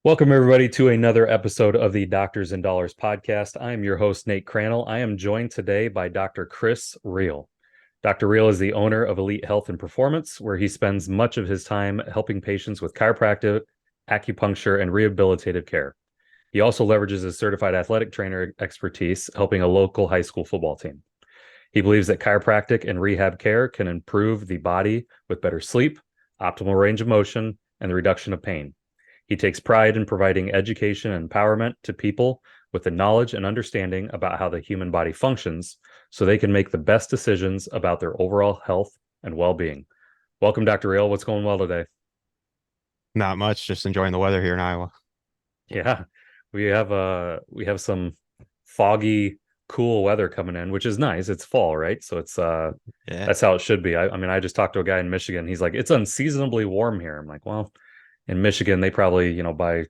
Welcome, everybody, to another episode of the Doctors and Dollars podcast. I am your host, Nate Crannell. I am joined today by Dr. Chris Reil. Dr. Reil is the owner of Elite Health and Performance, where he spends much of his time helping patients with chiropractic, acupuncture, and rehabilitative care. He also leverages his certified athletic trainer expertise, helping a local high school football team. He believes that chiropractic and rehab care can improve the body with better sleep, optimal range of motion, and the reduction of pain. He takes pride in providing education and empowerment to people with the knowledge and understanding about how the human body functions so they can make the best decisions about their overall health and well-being. Welcome, Dr. Reil. What's going well today? Not much, just enjoying the weather here in Iowa. Yeah, we have some foggy, cool weather coming in, which is nice. It's fall, right? So it's Yeah. that's how it should be. I mean, I just talked to a guy in Michigan. He's like, it's unseasonably warm here. I'm like, well, in Michigan, they probably, by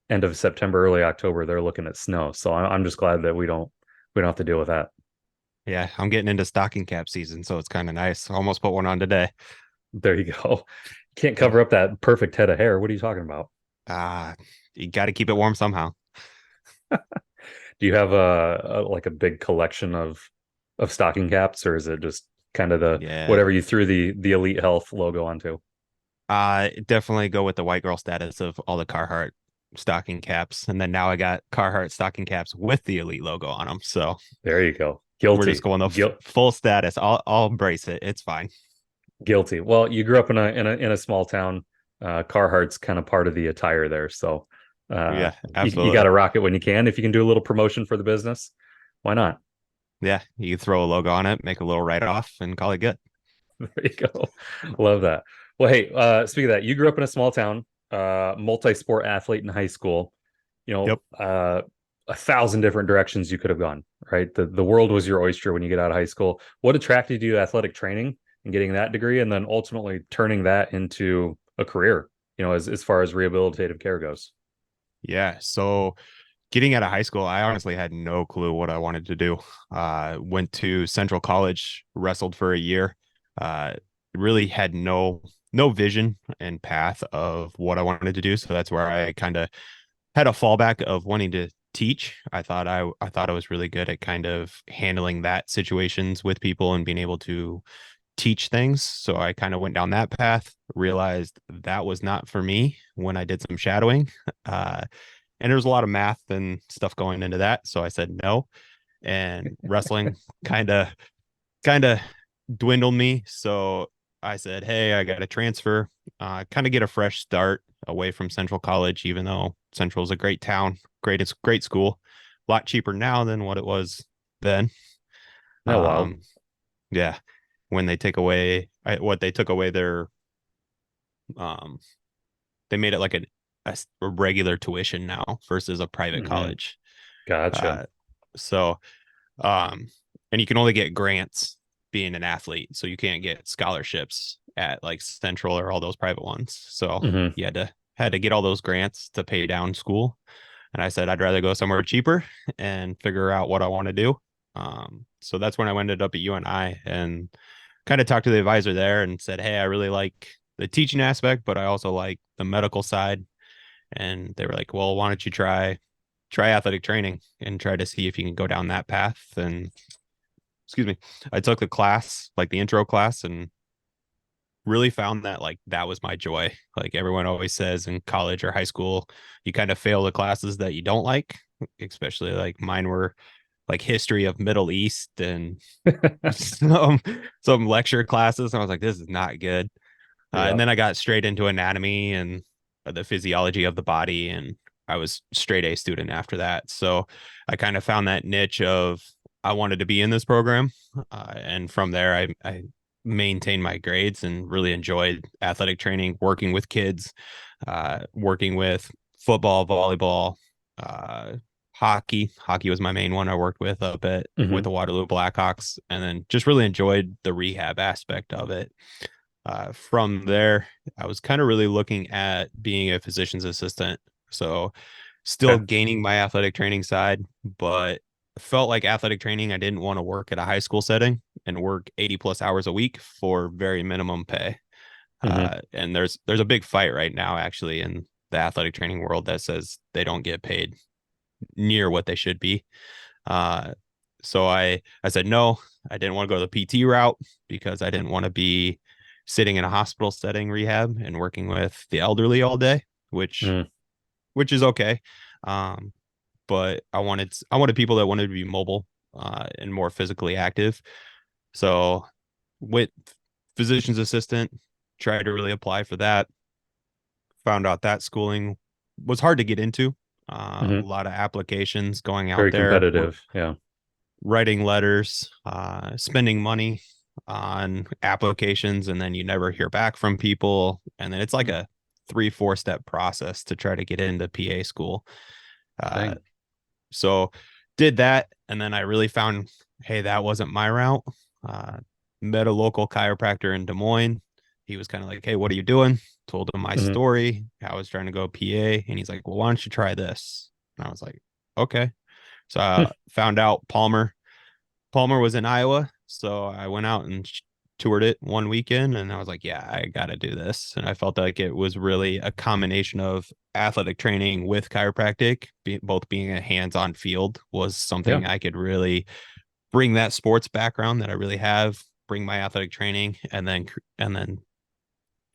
end of September, early October, they're looking at snow. So I'm just glad that we don't have to deal with that. Yeah, I'm getting into stocking cap season, so it's kind of nice. Almost put one on today. There you go. Can't cover up that perfect head of hair. What are you talking about? Ah, you got to keep it warm somehow. Do you have a big collection of stocking caps, or is it just kind of the Yeah. whatever you threw the Elite Health logo onto? Definitely go with the white girl status of all the Carhartt stocking caps, and then now I got Carhartt stocking caps with the Elite logo on them. So There you go. we're just Guilty. going the full status. I'll embrace it. It's fine. Guilty. Well, you grew up in a small town. Carhartt's kind of part of the attire there, so Yeah, you got absolutely. to rock it when you can. If you can do a little promotion for the business, why not? Yeah, you throw a logo on it, make a little write off, and call it good. There you go. Love that. Well, hey, speaking of that, you grew up in a small town, multi-sport athlete in high school. You Yep. know, 1,000 different directions you could have gone. Right, the world was your oyster when you get out of high school. What attracted you to athletic training and getting that degree, and then ultimately turning that into a career? As far as rehabilitative care goes. Yeah. So getting out of high school, I honestly had no clue what I wanted to do. Went to Central College, wrestled for a year. Uh, really had no vision and path of what I wanted to do. So that's where I kind of had a fallback of wanting to teach. I thought I was really good at kind of handling that situations with people and being able to teach things. So I kind of went down that path, realized that was not for me when I did some shadowing. Uh, and there's a lot of math and stuff going into that. So I said no. And wrestling kind of kind of dwindled me. So I said, hey, I got to transfer, kind of get a fresh start away from Central College, even though Central is a great town, great school, a lot cheaper now than what it was then. Oh, wow. Um, yeah, when they take away what they took away their, um, they made it like a regular tuition now versus a private Hmm. college. Gotcha. Uh, so, um, and you can only get grants being an athlete, so you can't get scholarships at like Central or all those private ones. So Hmm. you had to get all those grants to pay down school. And I said I'd rather go somewhere cheaper and figure out what I want to do. So that's when I ended up at UNI and kind of talked to the advisor there and said, hey, I really like the teaching aspect, but I also like the medical side. And they were like, well, why don't you try athletic training and try to see if you can go down that path. And excuse me, I took the class, like the intro class, and really found that like that was my joy. Like everyone always says in college or high school, you kind of fail the classes that you don't like, especially like mine were like history of Middle East and some some lecture classes. I was like, this is not good. And Yeah. then I got straight into anatomy and the physiology of the body, and I was straight A student after that. So I kind of found that niche of I wanted to be in this program, and from there I maintained my grades and really enjoyed athletic training, working with kids, working with football, volleyball, uh, hockey. Hockey was my main one I worked with a bit with Hmm. the Waterloo Blackhawks, and then just really enjoyed the rehab aspect of it. From there, I was kind of really looking at being a physician's assistant. So, still Okay. gaining my athletic training side, but felt like athletic training, I didn't want to work at a high school setting and work 80 plus hours a week for very minimum pay. Hmm. And there's a big fight right now, actually, in the athletic training world that says they don't get paid near what they should be. Uh, so I said no. I didn't want to go the PT route because I didn't want to be sitting in a hospital setting rehab and working with the elderly all day, which Mm, which is okay. Um, but I wanted people that wanted to be mobile and more physically active. So with physician's assistant, tried to really apply for that. Found out that schooling was hard to get into. A hmm. lot of applications going out Very there, competitive. Yeah. writing letters, spending money on applications, and then you never hear back from people. And then it's like a 3-4 step process to try to get into PA school. Uh, Dang. so did that, and then I really found, hey, that wasn't my route. Uh, Met a local chiropractor in Des Moines. He was kind of like, hey, what are you doing? Told him my Hmm. story. I was trying to go PA, and he's like, well, why don't you try this? And I was like, okay. So I found out Palmer was in Iowa, so I went out and toured it one weekend, and I was like, yeah, I got to do this. And I felt like it was really a combination of athletic training with chiropractic, both being a hands-on field was Yeah. something I could really bring that sports background that I really have, bring my athletic training, and then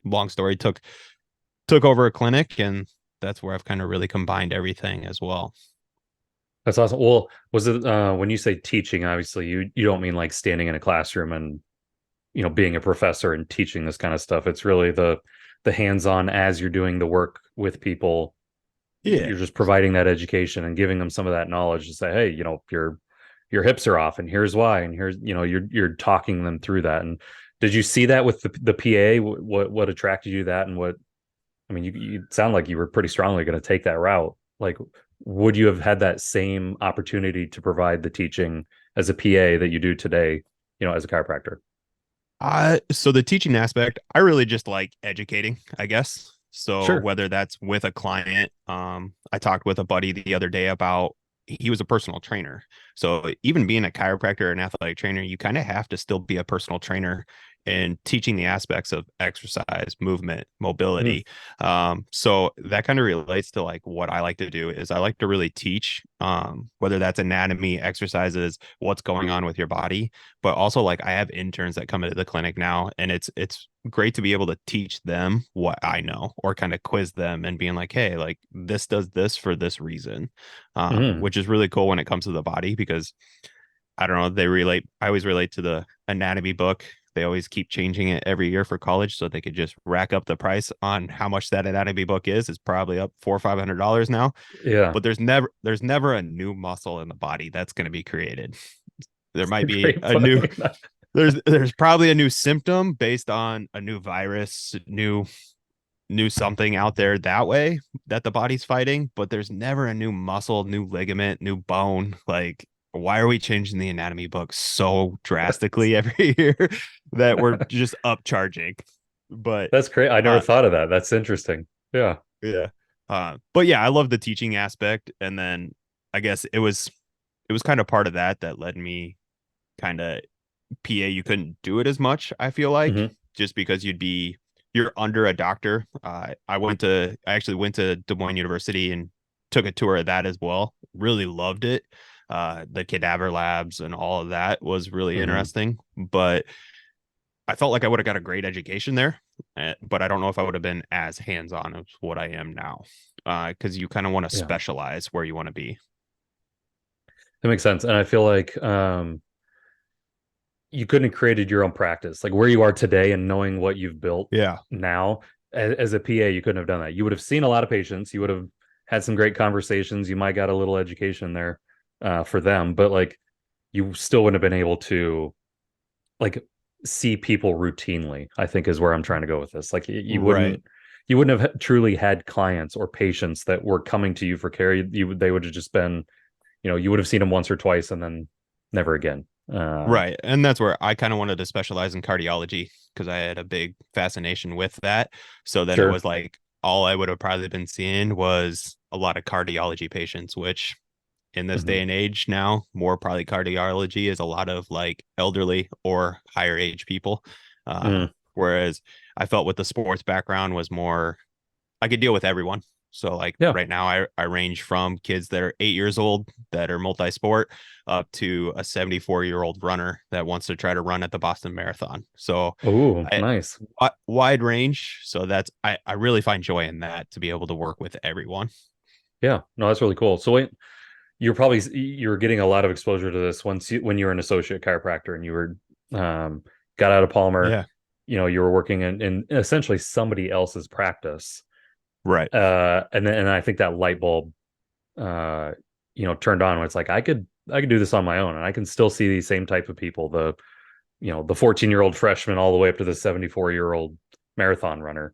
long story took over a clinic, and that's where I've kind of really combined everything as well. That's awesome. Well, was it when you say teaching, obviously you don't mean like standing in a classroom and being a professor and teaching this kind of stuff. It's really the hands-on as you're doing the work with people. Yeah. You're just providing that education and giving them some of that knowledge to say, hey, your hips are off and here's why, and here's you're talking them through that. And did you see that with the PA? What attracted you to that, and what I mean, you sound like you were pretty strongly going to take that route. Like, would you have had that same opportunity to provide the teaching as a PA that you do today, as a chiropractor? So the teaching aspect, I really just like educating, I guess. So Sure. whether that's with a client, I talked with a buddy the other day about he was a personal trainer. So even being a chiropractor and athletic trainer, you kind of have to still be a personal trainer and teaching the aspects of exercise, movement, Mm, mobility. So that kind of relates to like what I like to do is I like to really teach, whether that's anatomy, exercises, what's going on with your body, but also like I have interns that come into the clinic now, and it's great to be able to teach them what I know or kind of quiz them and being like, hey, like this does this for this reason, mm, which is really cool when it comes to the body because I don't know, I always relate to the anatomy book. They always keep changing it every year for college so they could just rack up the price on how much that anatomy book is. It's probably up $400 or $500 now, yeah. but there's never a new muscle in the body that's going to be created. There might be Great a new point. there's probably a new symptom based on a new virus, new something out there that way that the body's fighting, but there's never a new muscle, new ligament, new bone. Like, why are we changing the anatomy book so drastically every year that we're just upcharging? But That's great. I never uh thought of that. That's interesting. Yeah. yeah. But yeah, I love the teaching aspect. And then I guess it was kind of part of that led me kind of PA, you couldn't do it as much, I feel like, Hmm. just because you're under a doctor. I actually went to Des Moines University and took a tour of that as well. Really loved it. The cadaver labs and all of that was really Hmm. interesting, but I felt like I would have got a great education there, but I don't know if I would have been as hands-on as what I am now. Because you kind of want to Yeah. specialize where you want to be. That makes sense. And I feel like you couldn't have created your own practice like where you are today and knowing what you've built Yeah. now as a PA. You couldn't have done that. You would have seen a lot of patients. You would have had some great conversations. You might got a little education there for them, but like you still wouldn't have been able to like see people routinely, I think is where I'm trying to go with this. Like Right. you wouldn't have truly had clients or patients that were coming to you for care. They would have just been, you would have seen them once or twice and then never again. Right. And that's where I kind of wanted to specialize in cardiology because I had a big fascination with that. So then it Sure. was like all I would have probably been seeing was a lot of cardiology patients, which in this Hmm. day and age now, more probably cardiology is a lot of like elderly or higher age people. Mm, Whereas I felt with the sports background was more, I could deal with everyone. So like Yeah. right now I range from kids that are 8 years old that are multi-sport up to a 74-year-old runner that wants to try to run at the Boston Marathon. So Oh, I nice. wide range. So that's I really find joy in that to be able to work with everyone. Yeah. No, that's really cool. So wait, you're getting a lot of exposure to this when you were an associate chiropractor and you were um got out of Palmer, Yeah. you were working in essentially somebody else's practice. Right. And I think that light bulb uh turned on when it's like I could do this on my own and I can still see these same type of people, the 14-year-old freshman all the way up to the 74-year-old marathon runner,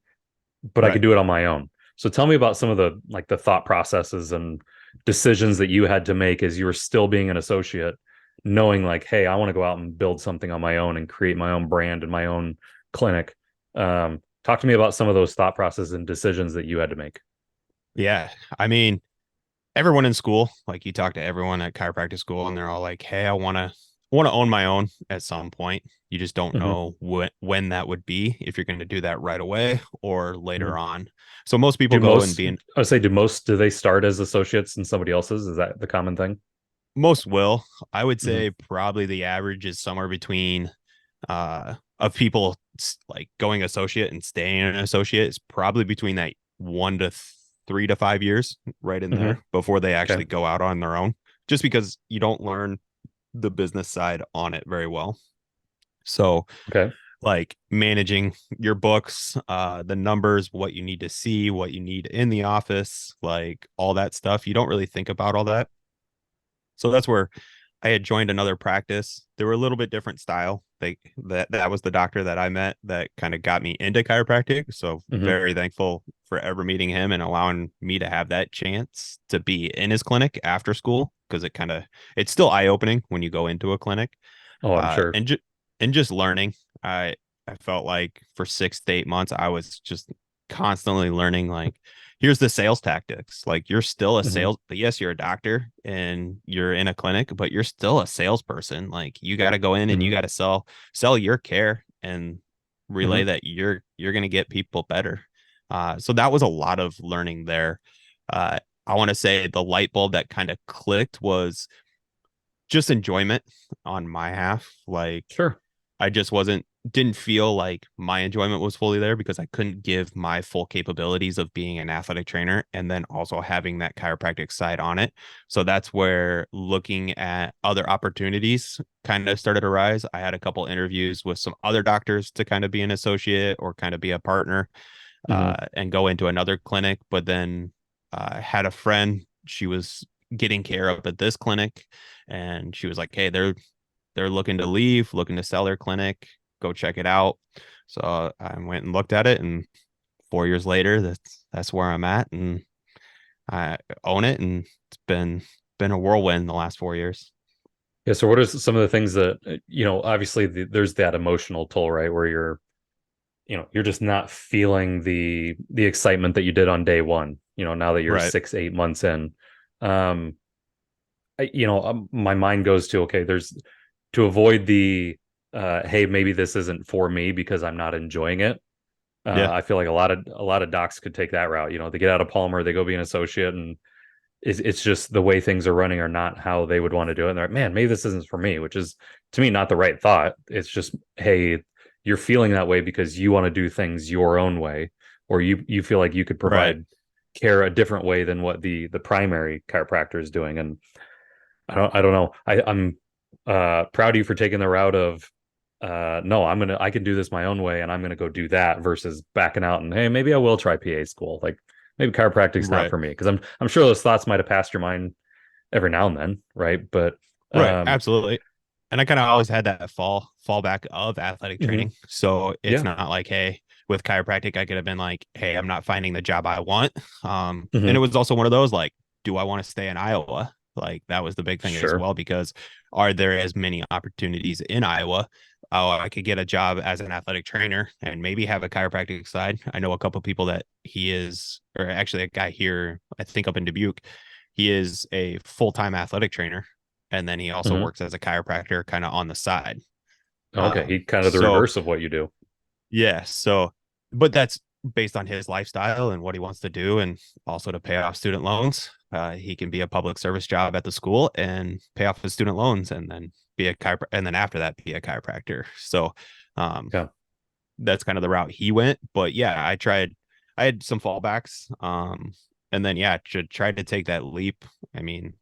but I Right. could do it on my own. So tell me about some of the thought processes and decisions that you had to make as you were still being an associate, knowing like, hey, I want to go out and build something on my own and create my own brand and my own clinic. Talk to me about some of those thought processes and decisions that you had to make. Yeah. I mean, everyone in school, like you talk to everyone at chiropractic school and they're all like, "Hey, I want to own my own at some point." You just don't Hmm. know when that would be, if you're going to do that right away or Hmm. later on. So most people Do go and most, be in I would say, do they start as associates in somebody else's? Is that the common thing? most will. I would Hmm. say probably the average is somewhere between of people like going associate and staying an associate is probably between that 1 to 3 to 5 years, right in Hmm. there before they Okay. actually go out on their own, just because you don't learn the business side on it very well. So Okay. like managing your books, the numbers, what you need to see, what you need in the office, like all that stuff, you don't really think about all that. So that's where I had joined another practice. They were a little bit different style. That was the doctor that I met that kind of got me into chiropractic. So Hmm. very thankful for ever meeting him and allowing me to have that chance to be in his clinic after school, because it's still eye opening when you go into a clinic. Oh, I'm sure. And just learning. I felt like for 6 to 8 months I was just constantly learning, like, here's the sales tactics. Like, you're still a Hmm. sales, yes, you're a doctor and you're in a clinic, but you're still a salesperson. Like, you got to go in and you Hmm. got to sell your care and relay Hmm. that you're going to get people better. So that was a lot of learning there. I want to say the light bulb that kind of clicked was just enjoyment on my half. Like, Sure. I just didn't feel like my enjoyment was fully there because I couldn't give my full capabilities of being an athletic trainer and then also having that chiropractic side on it. So that's where looking at other opportunities kind of started to rise. I had a couple interviews with some other doctors to kind of be an associate or kind of be a partner, Hmm. and go into another clinic. But then I had a friend, she was getting care up at this clinic, and she was like, "Hey, they're looking to leave, looking to sell their clinic. Go check it out." So I went and looked at it, and 4 years later, that's where I'm at, and I own it, and it's been a whirlwind the last 4 years. Yeah. So what are some of the things that, obviously there's that emotional toll, right? Where you're just not feeling the excitement that you did on day one, now that you're Right. 6, 8 months in. Um, my mind goes to, okay, there's to avoid hey, maybe this isn't for me because I'm not enjoying it. Yeah. I feel like a lot of docs could take that route. They get out of Palmer, they go be an associate, and it's just the way things are running are not how they would want to do it. And they're like, man, maybe this isn't for me, which is to me not the right thought. It's just, hey, you're feeling that way because you want to do things your own way, or you feel like you could Right. provide care a different way than what the primary chiropractor is doing. And I don't know. I'm proud of you for taking the route of no, I can do this my own way and I'm gonna go do that versus backing out and hey, maybe I will try PA school. Like maybe chiropractic's not Right. for me because I'm sure those thoughts might have passed your mind every now and then, right? But Right. um Absolutely. And I kind of always had that fallback of athletic mhm, training. So it's yeah. not like, hey, with chiropractic, I could have been like, hey, I'm not finding the job I want. And it Hmm. was also one of those like, do I want to stay in Iowa? Like, that was the big thing as Sure. well, because are there as many opportunities in Iowa? Oh, I could get a job as an athletic trainer and maybe have a chiropractic side. I know a couple of people that he is, or actually a guy here, I think up in Dubuque, he is a full-time athletic trainer, and then he also Hmm. works as a chiropractor kind of on the side. Okay, he kind of the So reverse of what you do. yeah, so but based on his lifestyle and what he wants to do, and also to pay off student loans. He can be a public service job at the school and pay off his student loans, and then be a chiropractor, and then after that be a chiropractor. So um, Yeah. that's kind of the route he went. But yeah, I had some fallbacks. And then yeah, to try to take that leap. I mean,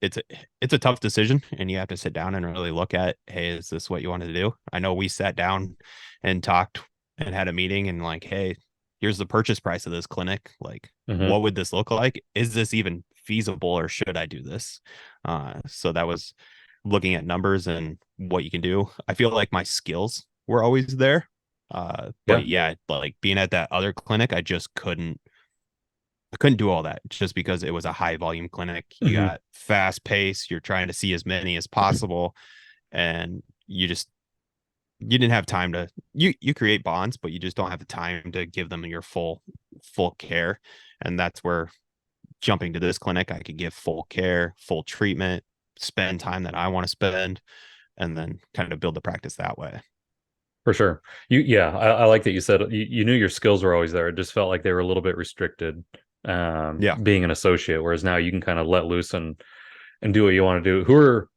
it's a it's a tough decision, and you have to sit down and really look at, hey, is this what you want to do? I know we sat down and talked and had a meeting and like, hey, here's the purchase price of this clinic. Like, Hmm. what would this look like? Is this even feasible, or should I do this? So that was looking at numbers and what you can do. I feel like my skills were always there. Yeah. But yeah, like being at that other clinic, I couldn't do all that just because it was a high volume clinic. You Hmm. got fast pace, you're trying to see as many as possible, and you didn't have time to you create bonds, but you just don't have the time to give them your full care. And that's where jumping to this clinic, I could give full care, full treatment, spend time that I want to spend, and then kind of build the practice that way. For sure. Yeah, I like that you said you knew your skills were always there. It just felt like they were a little bit restricted, Yeah. being an associate, whereas now you can kind of let loose and do what you want to do. Who are,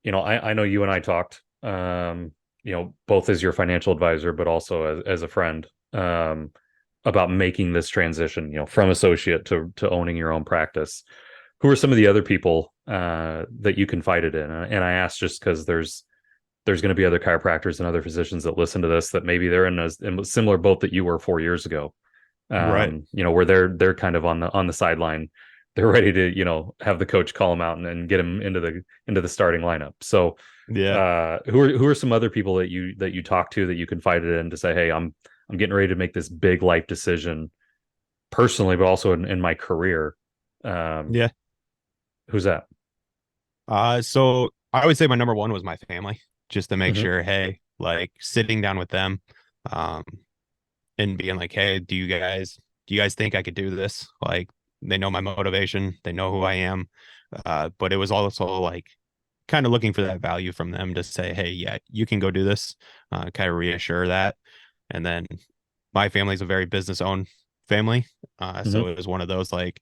I know you and I talked, both as your financial advisor, but also as a friend, about making this transition, from associate to owning your own practice. Who are some of the other people that you confided in? And I asked just because there's going to be other chiropractors and other physicians that listen to this that maybe they're in a similar boat that you were 4 years ago. Right. Where they're kind of on the sideline. They're ready to, have the coach call them out and get them into the starting lineup. So Yeah. who are some other people that you talk to that you confided in to say, hey, I'm getting ready to make this big life decision personally, but also in my career. Um, Yeah. who's that? So I would say my number one was my family, just to make Hmm. sure, hey, like sitting down with them, um, and being like, hey, do you guys think I could do this? Like, they know my motivation, they know who I am. But it was also like kind of looking for that value from them to say, hey, yeah, you can go do this, kind of reassure that. And then my family's a very business owned family. So Hmm. it was one of those like,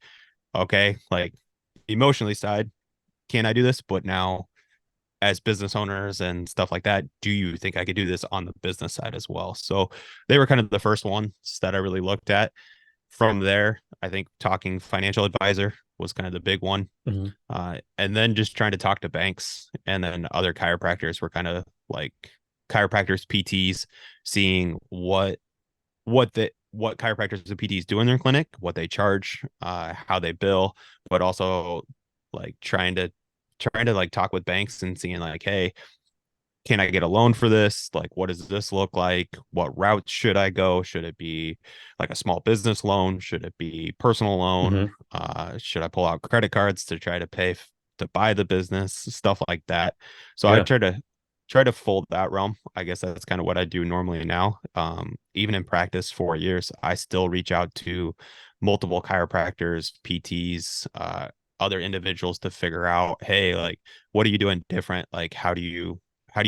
okay, like emotionally side, can I do this? But now as business owners and stuff like that, do you think I could do this on the business side as well? So they were kind of the first ones that I really looked at. From there, I think talking financial advisor was kind of the big one. Hmm. And then just trying to talk to banks, and then other chiropractors were kind of like chiropractors, PTs, seeing what chiropractors and PTs do in their clinic, what they charge, how they bill, but also like trying to like talk with banks and seeing like, hey, can I get a loan for this? Like, what does this look like? What route should I go? Should it be like a small business loan? Should it be personal loan? Hmm. Should I pull out credit cards to try to to buy the business? Stuff like that. So I Yeah. try to fold that realm. I guess that's kind of what I do normally now. Even in practice 4 years, I still reach out to multiple chiropractors, PTs, other individuals to figure out, hey, like, what are you doing different? Like, how do you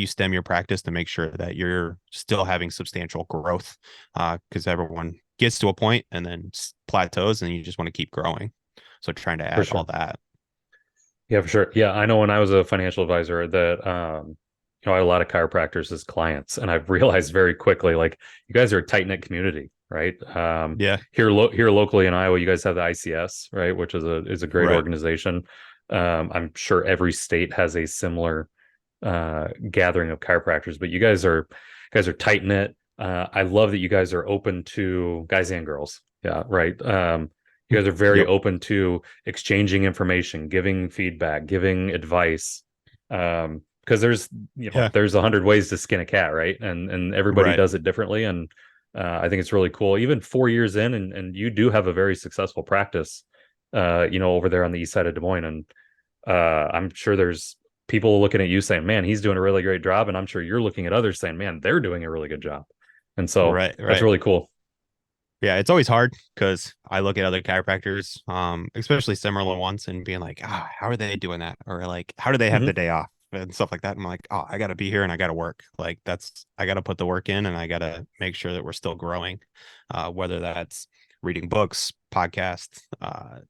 stem your practice to make sure that you're still having substantial growth? Because everyone gets to a point and then plateaus, and you just want to keep growing. So trying to For add all sure. that. Yeah, for sure. Yeah, I know when I was a financial advisor that I had a lot of chiropractors as clients, and I've realized very quickly, like, you guys are a tight knit community, right? Yeah. Here locally in Iowa, you guys have the ICS, right, which is a great Right. organization. I'm sure every state has a similar gathering of chiropractors, but you guys are tight knit. I love that you guys are open to guys and girls. Yeah, right. You guys are very Yep. open to exchanging information, giving feedback, giving advice. Because Yeah. there's 100 ways to skin a cat, right? And everybody Right. does it differently. And I think it's really cool. Even 4 years in, and you do have a very successful practice, over there on the east side of Des Moines. And I'm sure there's people looking at you saying, "Man, he's doing a really great job," and I'm sure you're looking at others saying, "Man, they're doing a really good job." And so Right. that's Right. really cool. Yeah, it's always hard because I look at other chiropractors, especially similar ones, and being like, ah, how are they doing that? Or like, how do they have the Hmm. day off? and stuff like that. I'm like, oh, I got to be here and I got to work. Like I got to put the work in and I got to make sure that we're still growing, whether that's reading books, podcasts,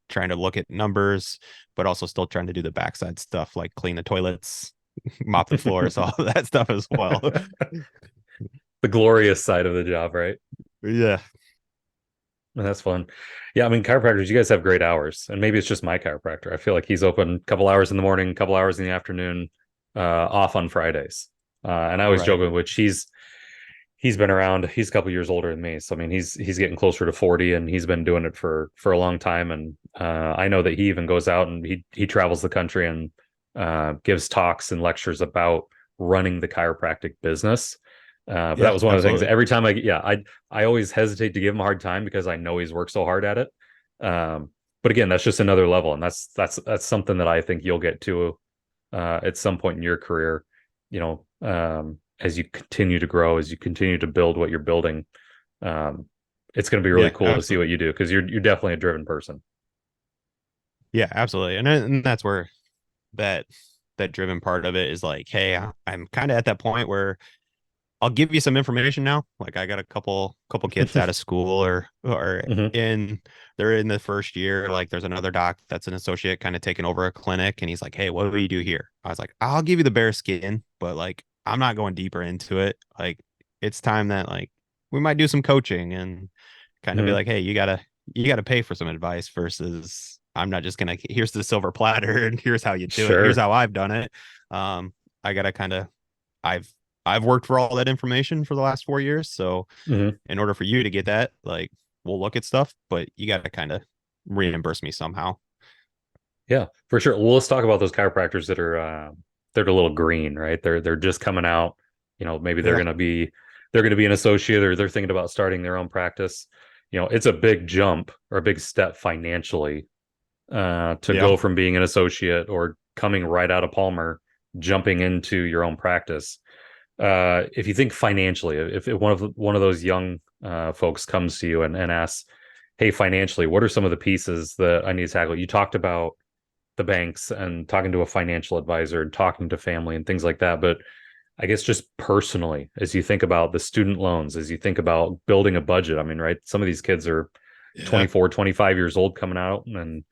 trying to look at numbers, but also still trying to do the backside stuff like clean the toilets, mop the floors, all of that stuff as well. The glorious side of the job, right? Yeah. That's fun. Yeah, I mean, chiropractors, you guys have great hours, and maybe it's just my chiropractor. I feel like he's open a couple hours in the morning, a couple hours in the afternoon, off on Fridays. And I always joke Right. with which he's been around. He's a couple years older than me, so I mean, he's getting closer to 40, and he's been doing it for a long time. And I know that he even goes out and he travels the country and gives talks and lectures about running the chiropractic business. But that Yeah, was one of the things. absolutely. Every time I always hesitate to give him a hard time because I know he's worked so hard at it. But again, that's just another level, and that's something that I think you'll get to at some point in your career. You know, as you continue to grow, as you continue to build what you're building, um, it's going to be really Yeah, cool to see absolutely. what you do because you're definitely a driven person. Yeah, absolutely. And that's where that that driven part of it is like, hey, I'm kind of at that point where I'll give you some information now. Like I got a couple kids out of school or Hmm. in they're in the first year. Like there's another doc that's an associate kind of taking over a clinic and he's like, hey, what do you do here? I was like, I'll give you the bare skin, but like I'm not going deeper into it. Like it's time that like we might do some coaching and kind of be Hmm. like, hey, you gotta pay for some advice versus I'm not just gonna here's the silver platter and here's how you do it. Here's Sure. how I've done it. I gotta kind of I've I've worked for all that information for the last 4 years. So Hmm. in order for you to get that, like we'll look at stuff, but you got to kind of reimburse me somehow. Yeah, for sure. Well, let's talk about those chiropractors that are they're a little green, right? They're just coming out. You know, maybe Yeah. they're gonna be an associate or they're thinking about starting their own practice. You know, it's a big jump or a big step financially to Yeah. go from being an associate or coming right out of Palmer, jumping into your own practice. If you think financially, if one of those young folks comes to you and asks, "Hey, financially, what are some of the pieces that I need to tackle?" You talked about the banks and talking to a financial advisor and talking to family and things like that. But I guess just personally, as you think about the student loans, as you think about building a budget, I mean, right? Some of these kids are Yeah. 24, 25 years old coming out. And,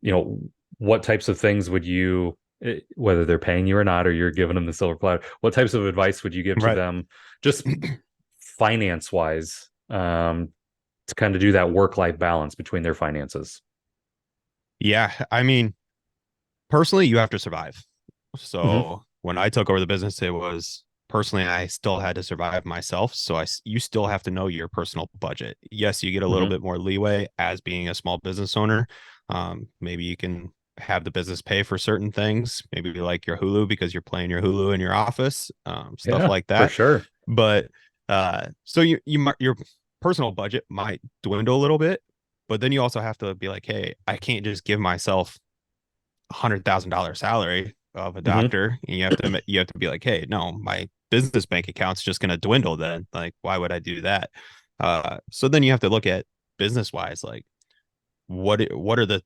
you know, what types of things would you, whether they're paying you or not, or you're giving them the silver platter, what types of advice would you give to Right. them just finance wise to kind of do that work life balance between their finances? Yeah. I mean, personally, you have to survive. Hmm. So when I took over the business, it was personally, I still had to survive myself. So you still have to know your personal budget. Yes, you get a little Hmm. bit more leeway as being a small business owner. Maybe you can have the business pay for certain things, maybe like your Hulu because you're playing your Hulu in your office, stuff Yeah, like for that. sure. But so your personal budget might dwindle a little bit, but then you also have to be like, hey, I can't just give myself $100,000 salary of a Hmm. doctor, and you have to be like, hey, no, my business bank account's just going to dwindle. Then, like, why would I do that? So then you have to look at business wise, like what are the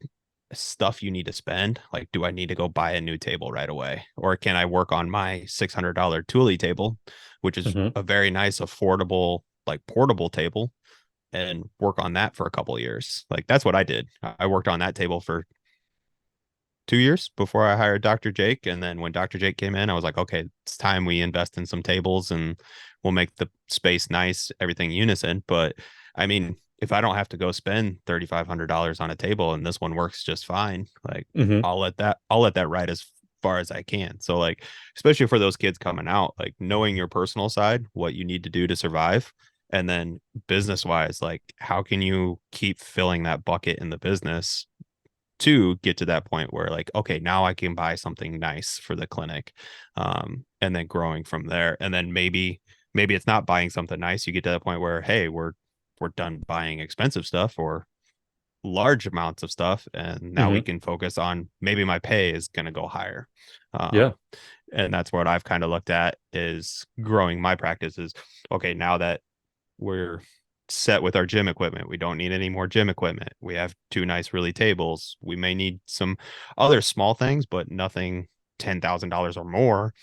stuff you need to spend? Like, do I need to go buy a new table right away, or can I work on my $600 Thule table, which is Hmm. a very nice, affordable, like portable table, and work on that for a couple of years? Like that's what I did. I worked on that table for 2 years before I hired Dr. Jake. And then when Dr. Jake came in, I was like, okay, it's time we invest in some tables and we'll make the space nice, everything unison. But I mean, if I don't have to go spend $3,500 on a table and this one works just fine, like Hmm. I'll let that ride as far as I can. So like, especially for those kids coming out, like knowing your personal side, what you need to do to survive. And then business wise, like how can you keep filling that bucket in the business to get to that point where like okay now I can buy something nice for the clinic, and then growing from there, and then maybe it's not buying something nice, you get to that point where hey we're done buying expensive stuff or large amounts of stuff and now we Hmm. can focus on maybe my pay is going to go higher. Yeah. And that's what I've kind of looked at is growing my practices. Okay, now that we're set with our gym equipment. We don't need any more gym equipment. We have two nice really tables. We may need some other small things, but nothing. $10,000 or more,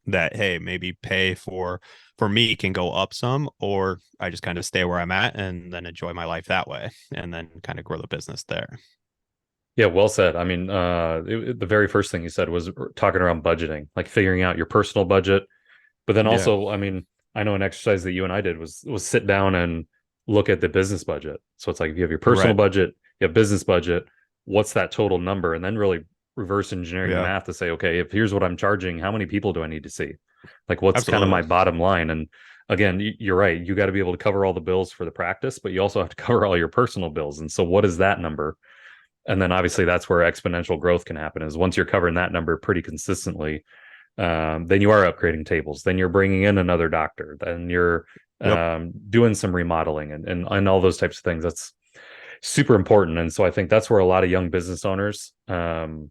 that, hey, maybe pay for me can go up some, or I just kind of stay where I'm at and then enjoy my life that way and then kind of grow the business there. Yeah, well said. I mean, the very first thing you said was talking around budgeting, like figuring out your personal budget. But then Yeah. also, I mean, I know an exercise that you and I did was sit down and look at the business budget. So it's like if you have your personal Right. budget, you have business budget, what's that total number? And then really reverse engineering the Yeah. math to say, okay, if here's what I'm charging, how many people do I need to see? Like what's kind of my Absolutely. bottom line? And again, you're right. You got to be able to cover all the bills for the practice, but you also have to cover all your personal bills. And so what is that number? And then obviously that's where exponential growth can happen is once you're covering that number pretty consistently, then you are upgrading tables. Then you're bringing in another doctor. Then you're Yep. doing some remodeling and all those types of things. That's super important. And so I think that's where a lot of young business owners kind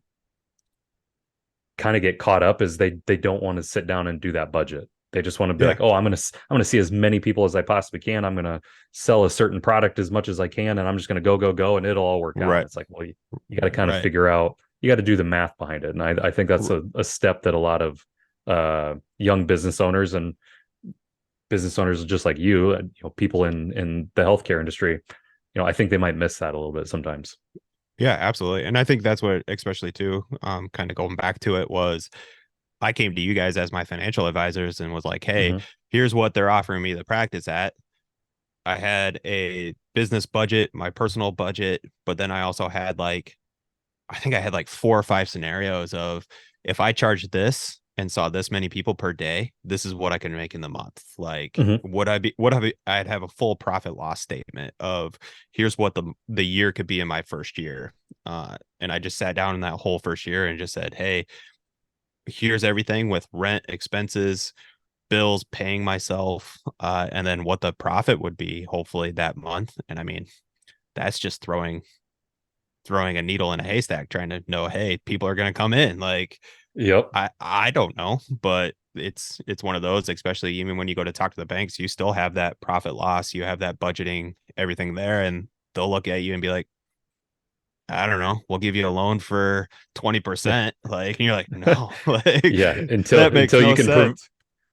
of get caught up is they don't want to sit down and do that budget. They just want to be Yeah. like, oh, I'm gonna see as many people as I possibly can. I'm gonna sell a certain product as much as I can, and I'm just gonna go, and it'll all work out. And Right. it's like, well, you got to kind of Right. figure out, you got to do the math behind it. And I think that's a step that a lot of young business owners and business owners just like people in the healthcare industry, I think they might miss that a little bit sometimes. Yeah, absolutely. And I think that's what, especially too, kind of going back to it, was I came to you guys as my financial advisors and was like, hey, Hmm. here's what they're offering me the practice at. I had a business budget, my personal budget, but then I also had like, I think I had like 4 or 5 scenarios of, if I charged this and saw this many people per day, this is what I can make in the month. Like, Hmm. I'd have a full profit loss statement of, here's what the year could be in my first year. And I just sat down in that whole first year and just said, hey, here's everything with rent, expenses, bills, paying myself, and then what the profit would be hopefully that month. And I mean, that's just throwing a needle in a haystack, trying to know, hey, people are going to come in. Like, Yep. I don't know, but it's one of those, especially even when you go to talk to the banks, you still have that profit loss, you have that budgeting, everything there, and they'll look at you and be like, I don't know, we'll give you a loan for 20%. Like, and you're like, no, like, Yeah, until that makes until you no can prove sense.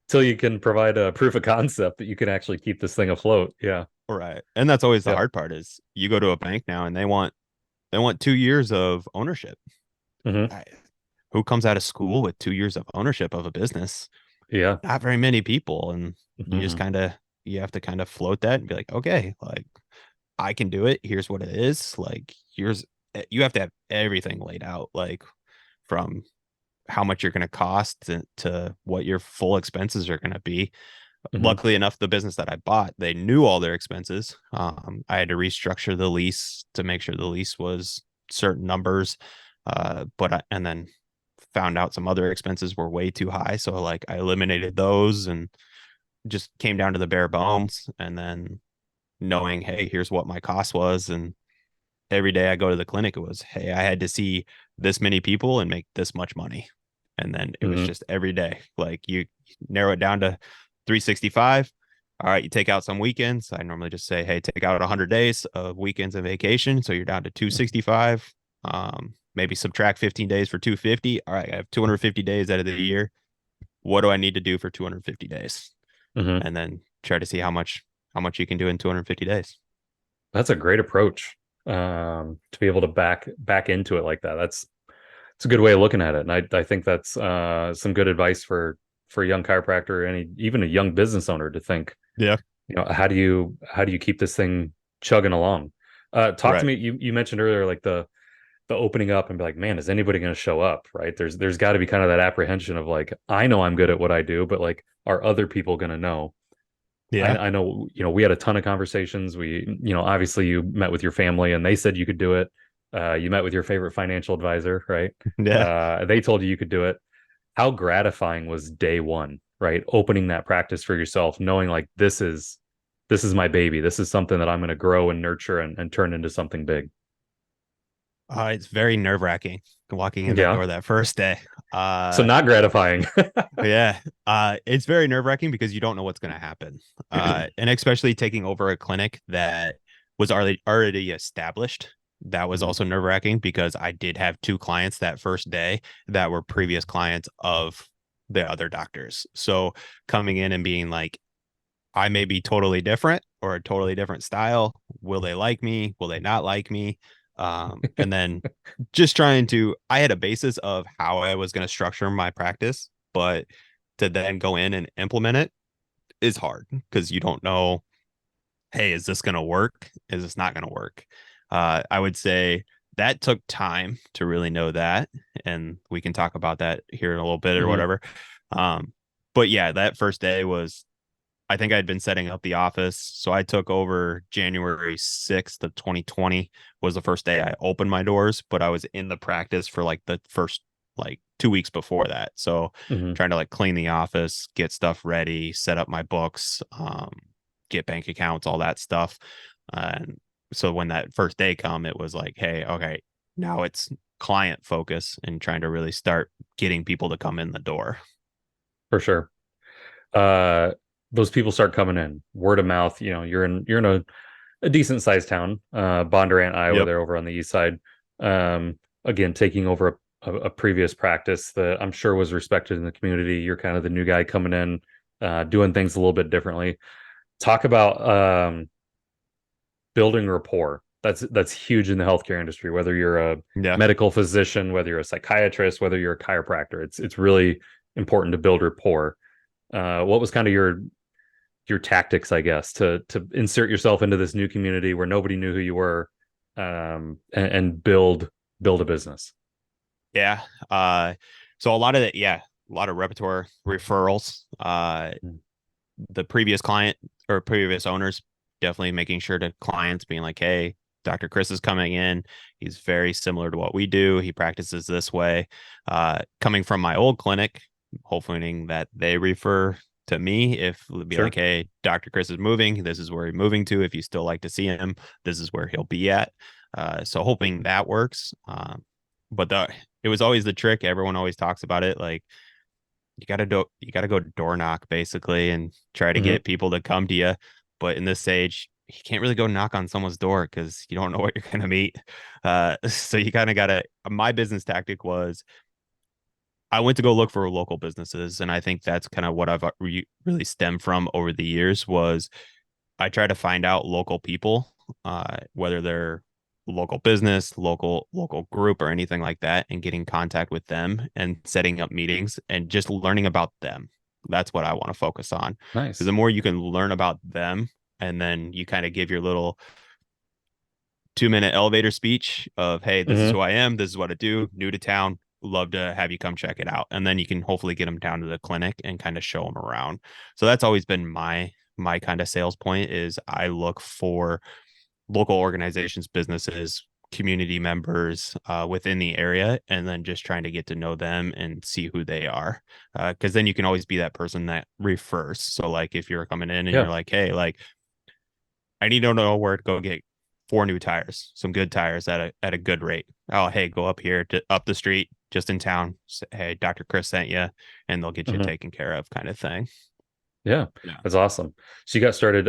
until you can provide a proof of concept that you can actually keep this thing afloat. Yeah. Right. And that's always the Yep. hard part, is you go to a bank now and they want 2 years of ownership. Hmm. I, who comes out of school with 2 years of ownership of a business? Yeah. Not very many people. And you just Hmm. you have to kind of float that and be like, okay, like, I can do it. Here's what it is. Like, you have to have everything laid out, like from how much you're going to cost to what your full expenses are going to be. Hmm. Luckily enough, the business that I bought, they knew all their expenses. I had to restructure the lease to make sure the lease was certain numbers. And then found out some other expenses were way too high. So like I eliminated those and just came down to the bare bones. And then knowing, hey, here's what my cost was. And every day I go to the clinic, it was, hey, I had to see this many people and make this much money. And then it was Hmm. just every day. Like, you narrow it down to 365. All right, you take out some weekends. I normally just say, hey, take out 100 days of weekends and vacation. So you're down to 265. Maybe subtract 15 days for 250. All right, I have 250 days out of the year. What do I need to do for 250 days? Hmm. And then try to see how much you can do in 250 days. That's a great approach. To be able to back into it like that. It's a good way of looking at it. And I think that's some good advice for a young chiropractor and even a young business owner to think, Yeah. how do you keep this thing chugging along? Talk to Right. me. You mentioned earlier like the opening up and be like, man, is anybody going to show up? Right? There's got to be kind of that apprehension of like, I know I'm good at what I do, but like, are other people going to know? Yeah. I know, we had a ton of conversations. Obviously you met with your family and they said you could do it. You met with your favorite financial advisor, right? Yeah. They told you could do it. How gratifying was day one, right? Opening that practice for yourself, knowing like this is my baby. This is something that I'm going to grow and nurture and turn into something big. It's very nerve wracking walking in the Yeah. door that first day. So not gratifying. Yeah. It's very nerve wracking because you don't know what's going to happen. And especially taking over a clinic that was already established. that was Hmm. also nerve wracking because I did have two clients that first day that were previous clients of the other doctors. So coming in and being like, I may be totally different or a totally different style. Will they like me? Will they not like me? And then just trying to, I had a basis of how I was going to structure my practice, but to then go in and implement it is hard because you don't know, hey, is this going to work? Is this not going to work? I would say that took time to really know that. And we can talk about that here in a little bit or Hmm. whatever. Um, but yeah, that first day was, I think I'd been setting up the office. So I took over January 6th of 2020 was the first day I opened my doors, but I was in the practice for like the first like 2 weeks before that. So Hmm. trying to like clean the office, get stuff ready, set up my books, get bank accounts, all that stuff. And so when that first day come, it was like, hey, okay, now it's client focus and trying to really start getting people to come in the door. For sure. Uh, those people start coming in, word of mouth. You're in a decent sized town, Bondurant, Iowa. Yep. They're over on the east side. Again, taking over a previous practice that I'm sure was respected in the community. You're kind of the new guy coming in, doing things a little bit differently. Talk about building rapport. That's huge in the healthcare industry. Whether you're a Yeah. medical physician, whether you're a psychiatrist, whether you're a chiropractor, it's really important to build rapport. What was kind of your tactics, I guess, to insert yourself into this new community where nobody knew who you were, and build a business? Yeah. So a lot of it, yeah, a lot of repertoire referrals. Mm. The previous client or previous owners definitely making sure to clients being like, hey, Dr. Chris is coming in. He's very similar to what we do. He practices this way. Coming from my old clinic, hoping that they refer to me if it'd be like, Sure. hey, Dr. Chris is moving. This is where he's moving to. If you still like to see him, this is where he'll be at. So hoping that works. But it was always the trick. Everyone always talks about it. Like you gotta go door knock basically and try to Hmm. get people to come to you. But in this age, you can't really go knock on someone's door because you don't know what you're gonna meet. So you kind of gotta. My business tactic was I went to go look for local businesses, and I think that's kind of what I've really stemmed from over the years was I try to find out local people, whether they're local business, local group, or anything like that, and getting contact with them and setting up meetings and just learning about them. That's what I want to focus on because the Nice. more you can learn about them, and then you kind of give your little 2 minute elevator speech of, hey, this is Hmm. who I am, this is what I do, new to town, love to have you come check it out, and then you can hopefully get them down to the clinic and kind of show them around. So that's always been my kind of sales point is I look for local organizations, businesses, community members within the area, and then just trying to get to know them and see who they are. Because then you can always be that person that refers. So, like, if you're coming in and Yeah. you're like, hey, like, I need to know where to go get 4 new tires, some good tires at a good rate. Oh, hey, go up here to up the street, just in town. Say, hey, Dr. Chris sent you, and they'll get you Hmm. taken care of, kind of thing. Yeah. Yeah. That's awesome. So you got started.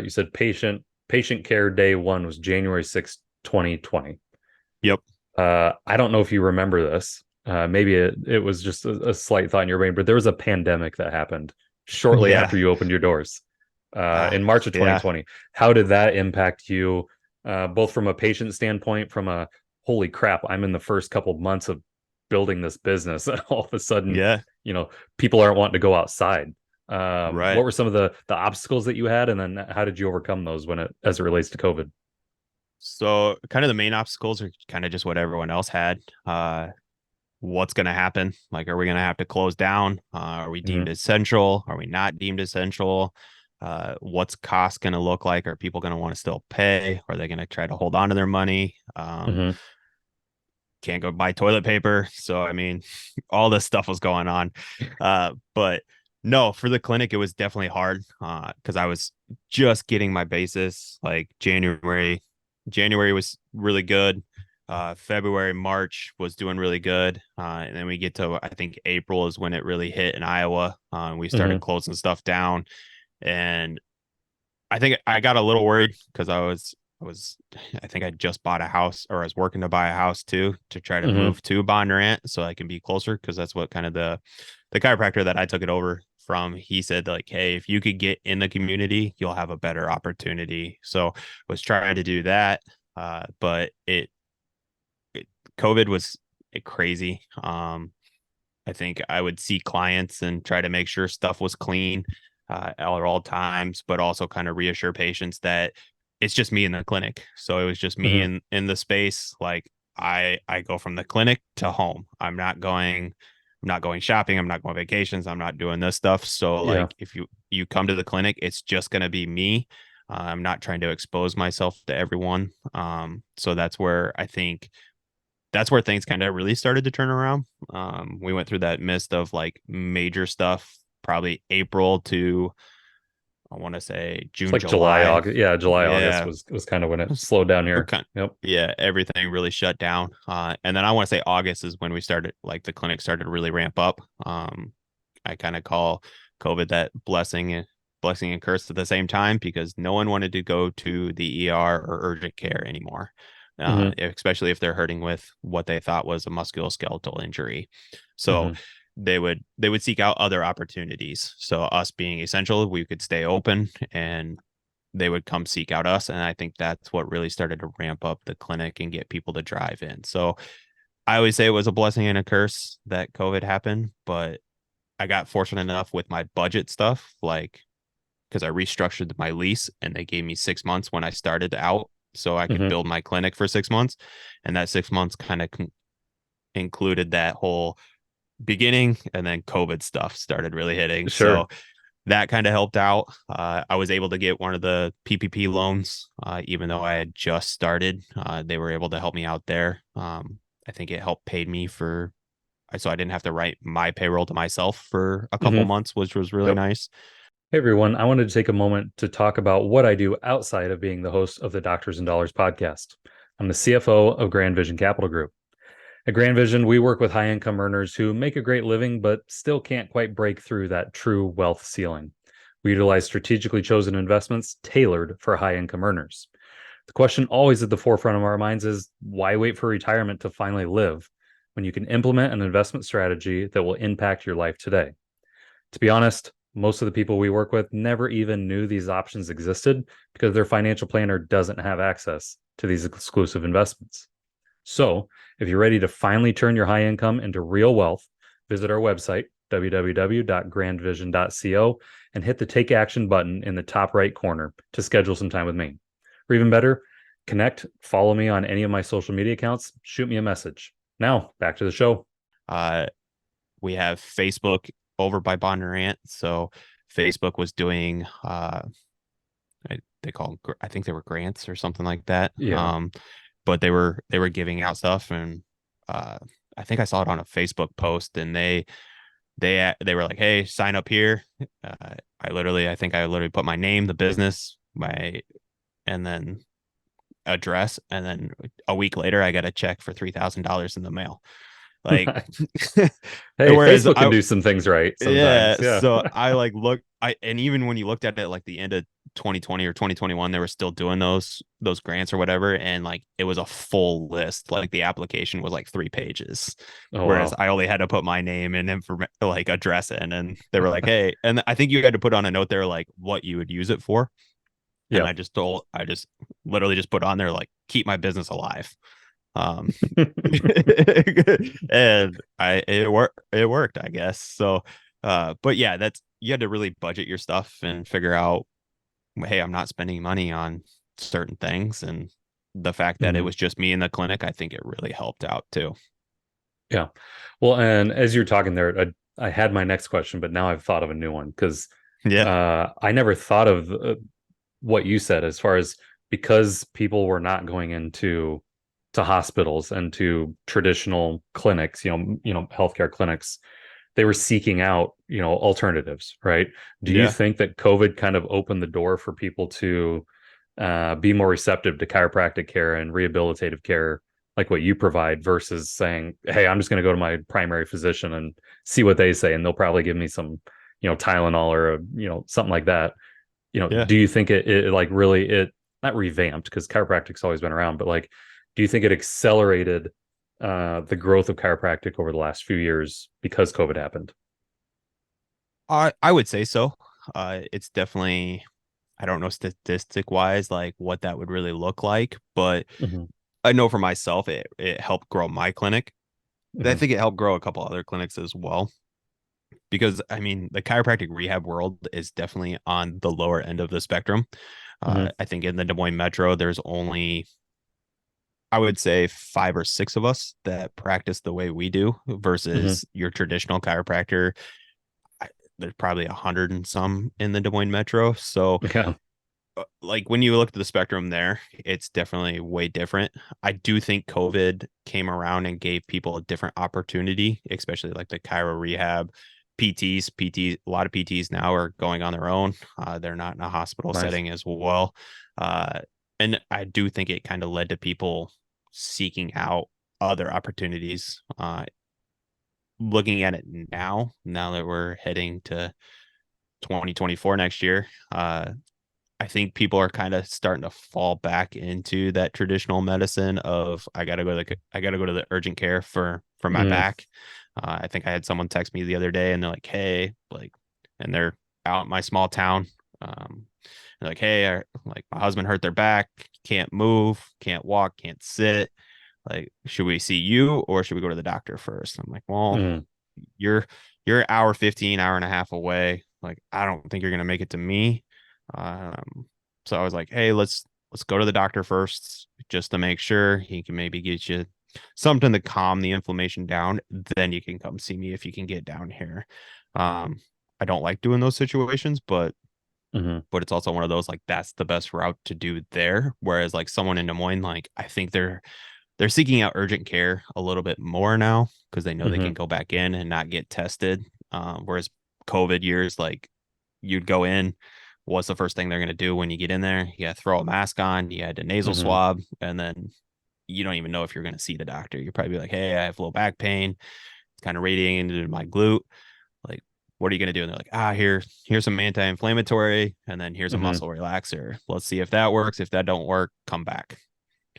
You said patient care day one was January 6th, 2020. Yep. I don't know if you remember this. Maybe it was just a slight thought in your brain, but there was a pandemic that happened shortly Yeah. after you opened your doors, Ah, in March of yeah. 2020. How did that impact you, both from a patient standpoint, from a holy crap, I'm in the first couple of months of building this business, and all of a sudden, Yeah. you know, people aren't wanting to go outside. Right. What were some of the obstacles that you had, and then how did you overcome those when it as it relates to COVID? So kind of the main obstacles are kind of just what everyone else had. What's going to happen? Like, are we going to have to close down? Are we deemed Hmm. essential? Are we not deemed essential? What's cost going to look like? Are people going to want to still pay? Are they going to try to hold on to their money? Hmm. Can't go buy toilet paper. So, I mean, all this stuff was going on. But no, for the clinic, it was definitely hard because I was just getting my basis. Like January was really good. February, March was doing really good. And then we get to, I think April is when it really hit in Iowa. We started Hmm. closing stuff down. And I think I got a little worried because I think I just bought a house, or I was working to buy a house too, to try to Hmm. move to Bondurant so I can be closer, because that's what kind of the chiropractor that I took it over from, he said like, hey, if you could get in the community, you'll have a better opportunity. So was trying to do that. But it COVID was crazy. I think I would see clients and try to make sure stuff was clean at all times, but also kind of reassure patients that it's just me in the clinic. So it was just me Hmm. in the space. Like I go from the clinic to home. I'm not going shopping. I'm not going vacations. I'm not doing this stuff. So Yeah. like if you come to the clinic, it's just gonna be me. I'm not trying to expose myself to everyone. So that's where things kind of really started to turn around. We went through that mist of like major stuff, probably April to, I want to say, It's June, like July, July. August. Yeah, July, August Yeah, was kind of when it slowed down we're here. kind Yep. yeah, everything really shut down. And then I want to say August is when we started, like the clinic started to really ramp up. I kind of call COVID that blessing and curse at the same time, because no one wanted to go to the ER or urgent care anymore. Hmm. Especially if they're hurting with what they thought was a musculoskeletal injury. So Hmm. they would seek out other opportunities. So us being essential, we could stay open, and they would come seek out us. And I think that's what really started to ramp up the clinic and get people to drive in. So I always say it was a blessing and a curse that COVID happened, but I got fortunate enough with my budget stuff, like because I restructured my lease and they gave me 6 months when I started out so I could Hmm. build my clinic for 6 months. And that 6 months kind of included that whole beginning, and then COVID stuff started really hitting. Sure. So that kind of helped out. I was able to get one of the PPP loans, even though I had just started. They were able to help me out there. I think it helped pay me for, so I didn't have to write my payroll to myself for a couple Hmm. months, which was really Yep. nice. Hey everyone, I wanted to take a moment to talk about what I do outside of being the host of the Doctors and Dollars podcast. I'm the CFO of Grand Vision Capital Group. At Grand Vision, we work with high income earners who make a great living but still can't quite break through that true wealth ceiling. We utilize strategically chosen investments tailored for high income earners. The question always at the forefront of our minds is why wait for retirement to finally live when you can implement an investment strategy that will impact your life today? To be honest, most of the people we work with never even knew these options existed because their financial planner doesn't have access to these exclusive investments. So, if you're ready to finally turn your high income into real wealth, visit our website, www.grandvision.co, and hit the Take Action button in the top right corner to schedule some time with me. Or even better, connect, follow me on any of my social media accounts, shoot me a message. Now, back to the show. Uh, we have Facebook over by Bondurant. So Facebook was doing, they call them, I think they were grants or something like that. Yeah. But they were giving out stuff, and uh, I think I saw it on a Facebook post, and they were like, hey, sign up here. I think I literally put my name, the business, and then address, and then a week later I got a check for $3,000 in the mail. Like, Hey, whereas Facebook can I do some things right yeah, sometimes. Yeah. so I like look I and even when you looked at it like the end of 2020 or 2021, they were still doing those grants or whatever, and like it was a full list. Like the application was like 3 pages, Oh, whereas wow. I only had to put my name and like address in, and they were like, hey, and I think you had to put on a note there like what you would use it for, and Yeah. I just literally just put on there like keep my business alive. Um, and it worked, I guess. So, but yeah, that's, you had to really budget your stuff and figure out, hey, I'm not spending money on certain things. And the fact that it Hmm. was just me in the clinic, I think it really helped out too. Yeah. Well, and as you're talking there, I had my next question, but now I've thought of a new one because Yeah. I never thought of what you said as far as because people were not going into to hospitals and to traditional clinics, healthcare clinics, they were seeking out, alternatives, right? Do you Yeah. think that COVID kind of opened the door for people to be more receptive to chiropractic care and rehabilitative care, like what you provide, versus saying, "Hey, I'm just going to go to my primary physician and see what they say, and they'll probably give me some, Tylenol or something like that." Yeah. Do you think it like really it? not revamped because chiropractic's always been around, but like, do you think it accelerated the growth of chiropractic over the last few years because COVID happened? I would say so. It's definitely, I don't know statistic wise like what that would really look like, but Hmm. I know for myself it helped grow my clinic. I Hmm. think it helped grow a couple other clinics as well because I mean the chiropractic rehab world is definitely on the lower end of the spectrum. Hmm. I think in the Des Moines Metro, there's only, I would say, 5 or 6 of us that practice the way we do Hmm. versus your traditional chiropractor. There's probably 100 and some in the Des Moines Metro. So, Yeah. like when you look at the spectrum there, it's definitely way different. I do think COVID came around and gave people a different opportunity, especially like the chiro rehab. A lot of PTs now are going on their own. They're not in a hospital Nice. setting as well. Uh, and I do think it kind of led to people seeking out other opportunities. Looking at it now that we're heading to 2024 next year, I think people are kind of starting to fall back into that traditional medicine of I gotta go to the urgent care for my Mm. back. I think I had someone text me the other day and they're like, hey, like, and they're out in my small town. They're like, hey, like my husband hurt their back, can't move, can't walk, can't sit. Like, should we see you or should we go to the doctor first? I'm like, well, Mm. you're you're an hour 15, hour and a half away. Like, I don't think you're gonna make it to me. Um, so I was like, hey, let's go to the doctor first just to make sure he can maybe get you something to calm the inflammation down. Then you can come see me if you can get down here. Um, I don't like doing those situations, Hmm. but it's also one of those like that's the best route to do there. Whereas like someone in Des Moines, like I think they're seeking out urgent care a little bit more now because they know they Hmm. can go back in and not get tested. Whereas COVID years, like you'd go in, what's the first thing they're going to do when you get in there? You got to throw a mask on, you had a nasal Hmm. swab, and then you don't even know if you're going to see the doctor. You're probably like, hey, I have low back pain. It's kind of radiating into my glute. Like, what are you going to do? And they're like, here's some anti-inflammatory, and then here's a Hmm. muscle relaxer. Let's see if that works. If that don't work, come back.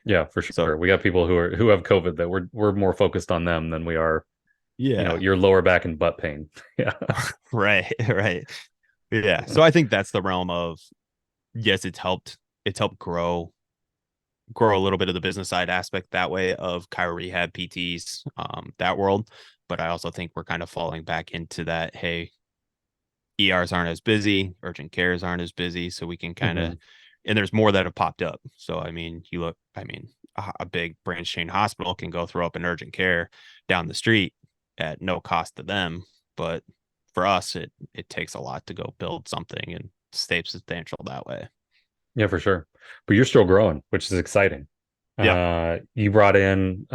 Yeah, for So sure. We got people who have COVID that we're more focused on them than we are, yeah, your lower back and butt pain. Yeah. right, right. Yeah. So I think that's the realm of yes, it's helped grow a little bit of the business side aspect that way of chiro rehab PTs, that world. But I also think we're kind of falling back into that, hey, ERs aren't as busy, urgent cares aren't as busy, so we can kind of Hmm. and there's more that have popped up. So I mean, a big branch chain hospital can go throw up an urgent care down the street at no cost to them, but for us, it takes a lot to go build something and stay substantial that way. Yeah, for sure. But you're still growing, which is exciting. Yeah. You brought in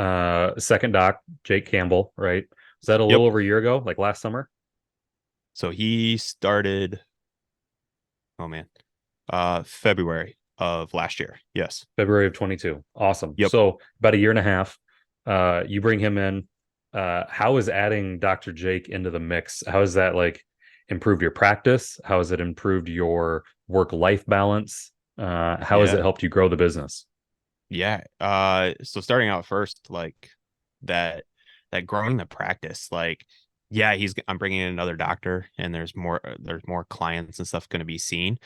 second doc, Jake Campbell, right? Was that a Yep. little over a year ago, like last summer? So he started, oh man, February of last year. Yes. February of 22. Awesome. Yep. So about a year and a half. You bring him in. How is adding Dr. Jake into the mix? How has that like improved your practice? How has it improved your work-life balance? How has it Yeah. helped you grow the business? Yeah. So starting out first, like that, that growing the practice, like, yeah, I'm bringing in another doctor and there's more clients and stuff going to be seen.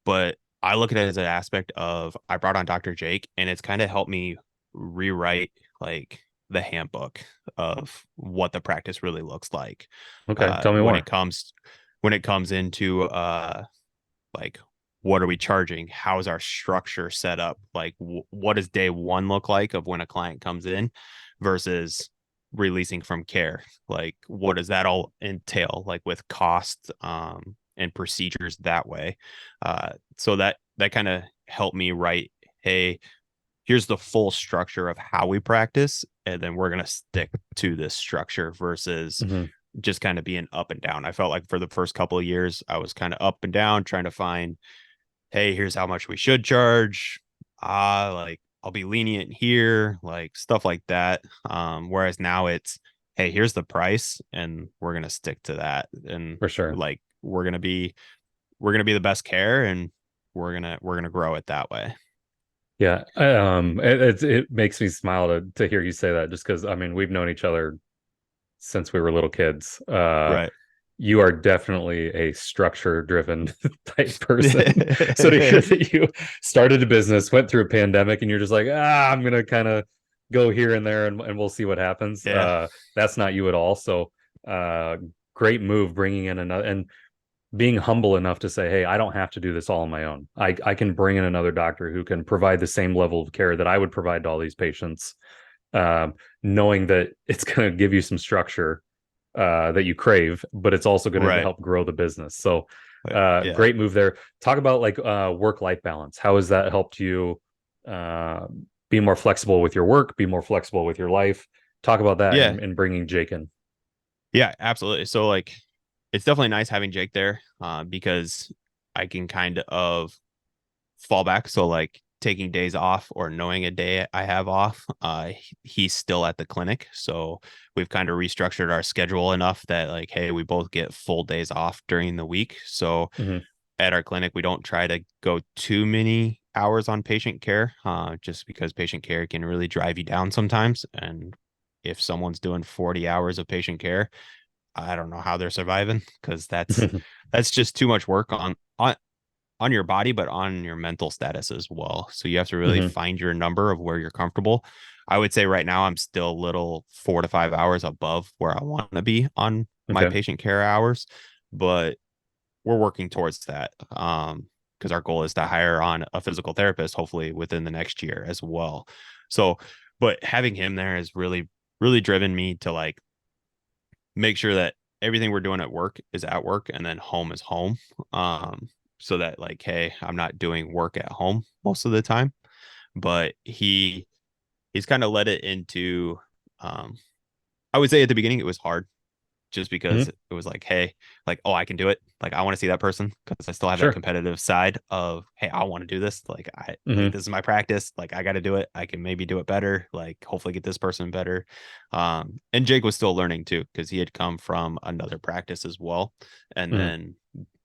But I look at it as an aspect of I brought on Dr. Jake and it's kind of helped me rewrite like the handbook of what the practice really looks like. Okay, tell me When more. it comes into like what are we charging, how's our structure set up, like what does day one look like of when a client comes in versus releasing from care, like what does that all entail, like with cost and procedures that way. So that kind of helped me write, hey, here's the full structure of how we practice and then we're going to stick to this structure versus Hmm. just kind of being up and down. I felt like for the first couple of years I was kind of up and down trying to find, hey, here's how much we should charge. Like I'll be lenient here, like stuff like that. Whereas now it's, hey, here's the price, and we're gonna stick to that, and For sure. like we're gonna be the best care, and we're gonna grow it that way. Yeah. It makes me smile to hear you say that, just because I mean we've known each other since we were little kids. Right. You are definitely a structure driven type person. So to hear that you started a business, went through a pandemic, and you're just like, I'm gonna kind of go here and there, and we'll see what happens. Yeah. That's not you at all. So uh, great move bringing in another and being humble enough to say, hey, I don't have to do this all on my own. I can bring in another doctor who can provide the same level of care that I would provide to all these patients, knowing that it's going to give you some structure that you crave, but it's also going to Right. help grow the business. So Yeah. great move there. Talk about like work-life balance. How has that helped you uh, be more flexible with your work, be more flexible with your life? Talk about that Yeah. and bringing Jake in. Yeah, absolutely. So like it's definitely nice having Jake there because I can kind of fall back. So like taking days off or knowing a day I have off, he's still at the clinic. So we've kind of restructured our schedule enough that like, hey, we both get full days off during the week. So Mm-hmm. at our clinic, we don't try to go too many hours on patient care, just because patient care can really drive you down sometimes. And if someone's doing 40 hours of patient care, I don't know how they're surviving because that's just too much work on your body, but on your mental status as well. So you have to really Mm-hmm. find your number of where you're comfortable. I would say right now I'm still a little 4 to 5 hours above where I want to be on my Okay. patient care hours, but we're working towards that. Because our goal is to hire on a physical therapist, hopefully within the next year as well. So, but having him there has really, really driven me to like make sure that everything we're doing at work is at work and then home is home. Um, so that like, hey, I'm not doing work at home most of the time. But he's kind of led it into um I would say at the beginning it was hard just because Mm-hmm. it was like, hey, like, oh, I can do it. Like, I want to see that person because I still have that Sure. competitive side of, hey, I want to do this. Like, Mm-hmm. this is my practice. Like, I got to do it. I can maybe do it better. Like, hopefully get this person better. And Jake was still learning too because he had come from another practice as well, and Mm-hmm. then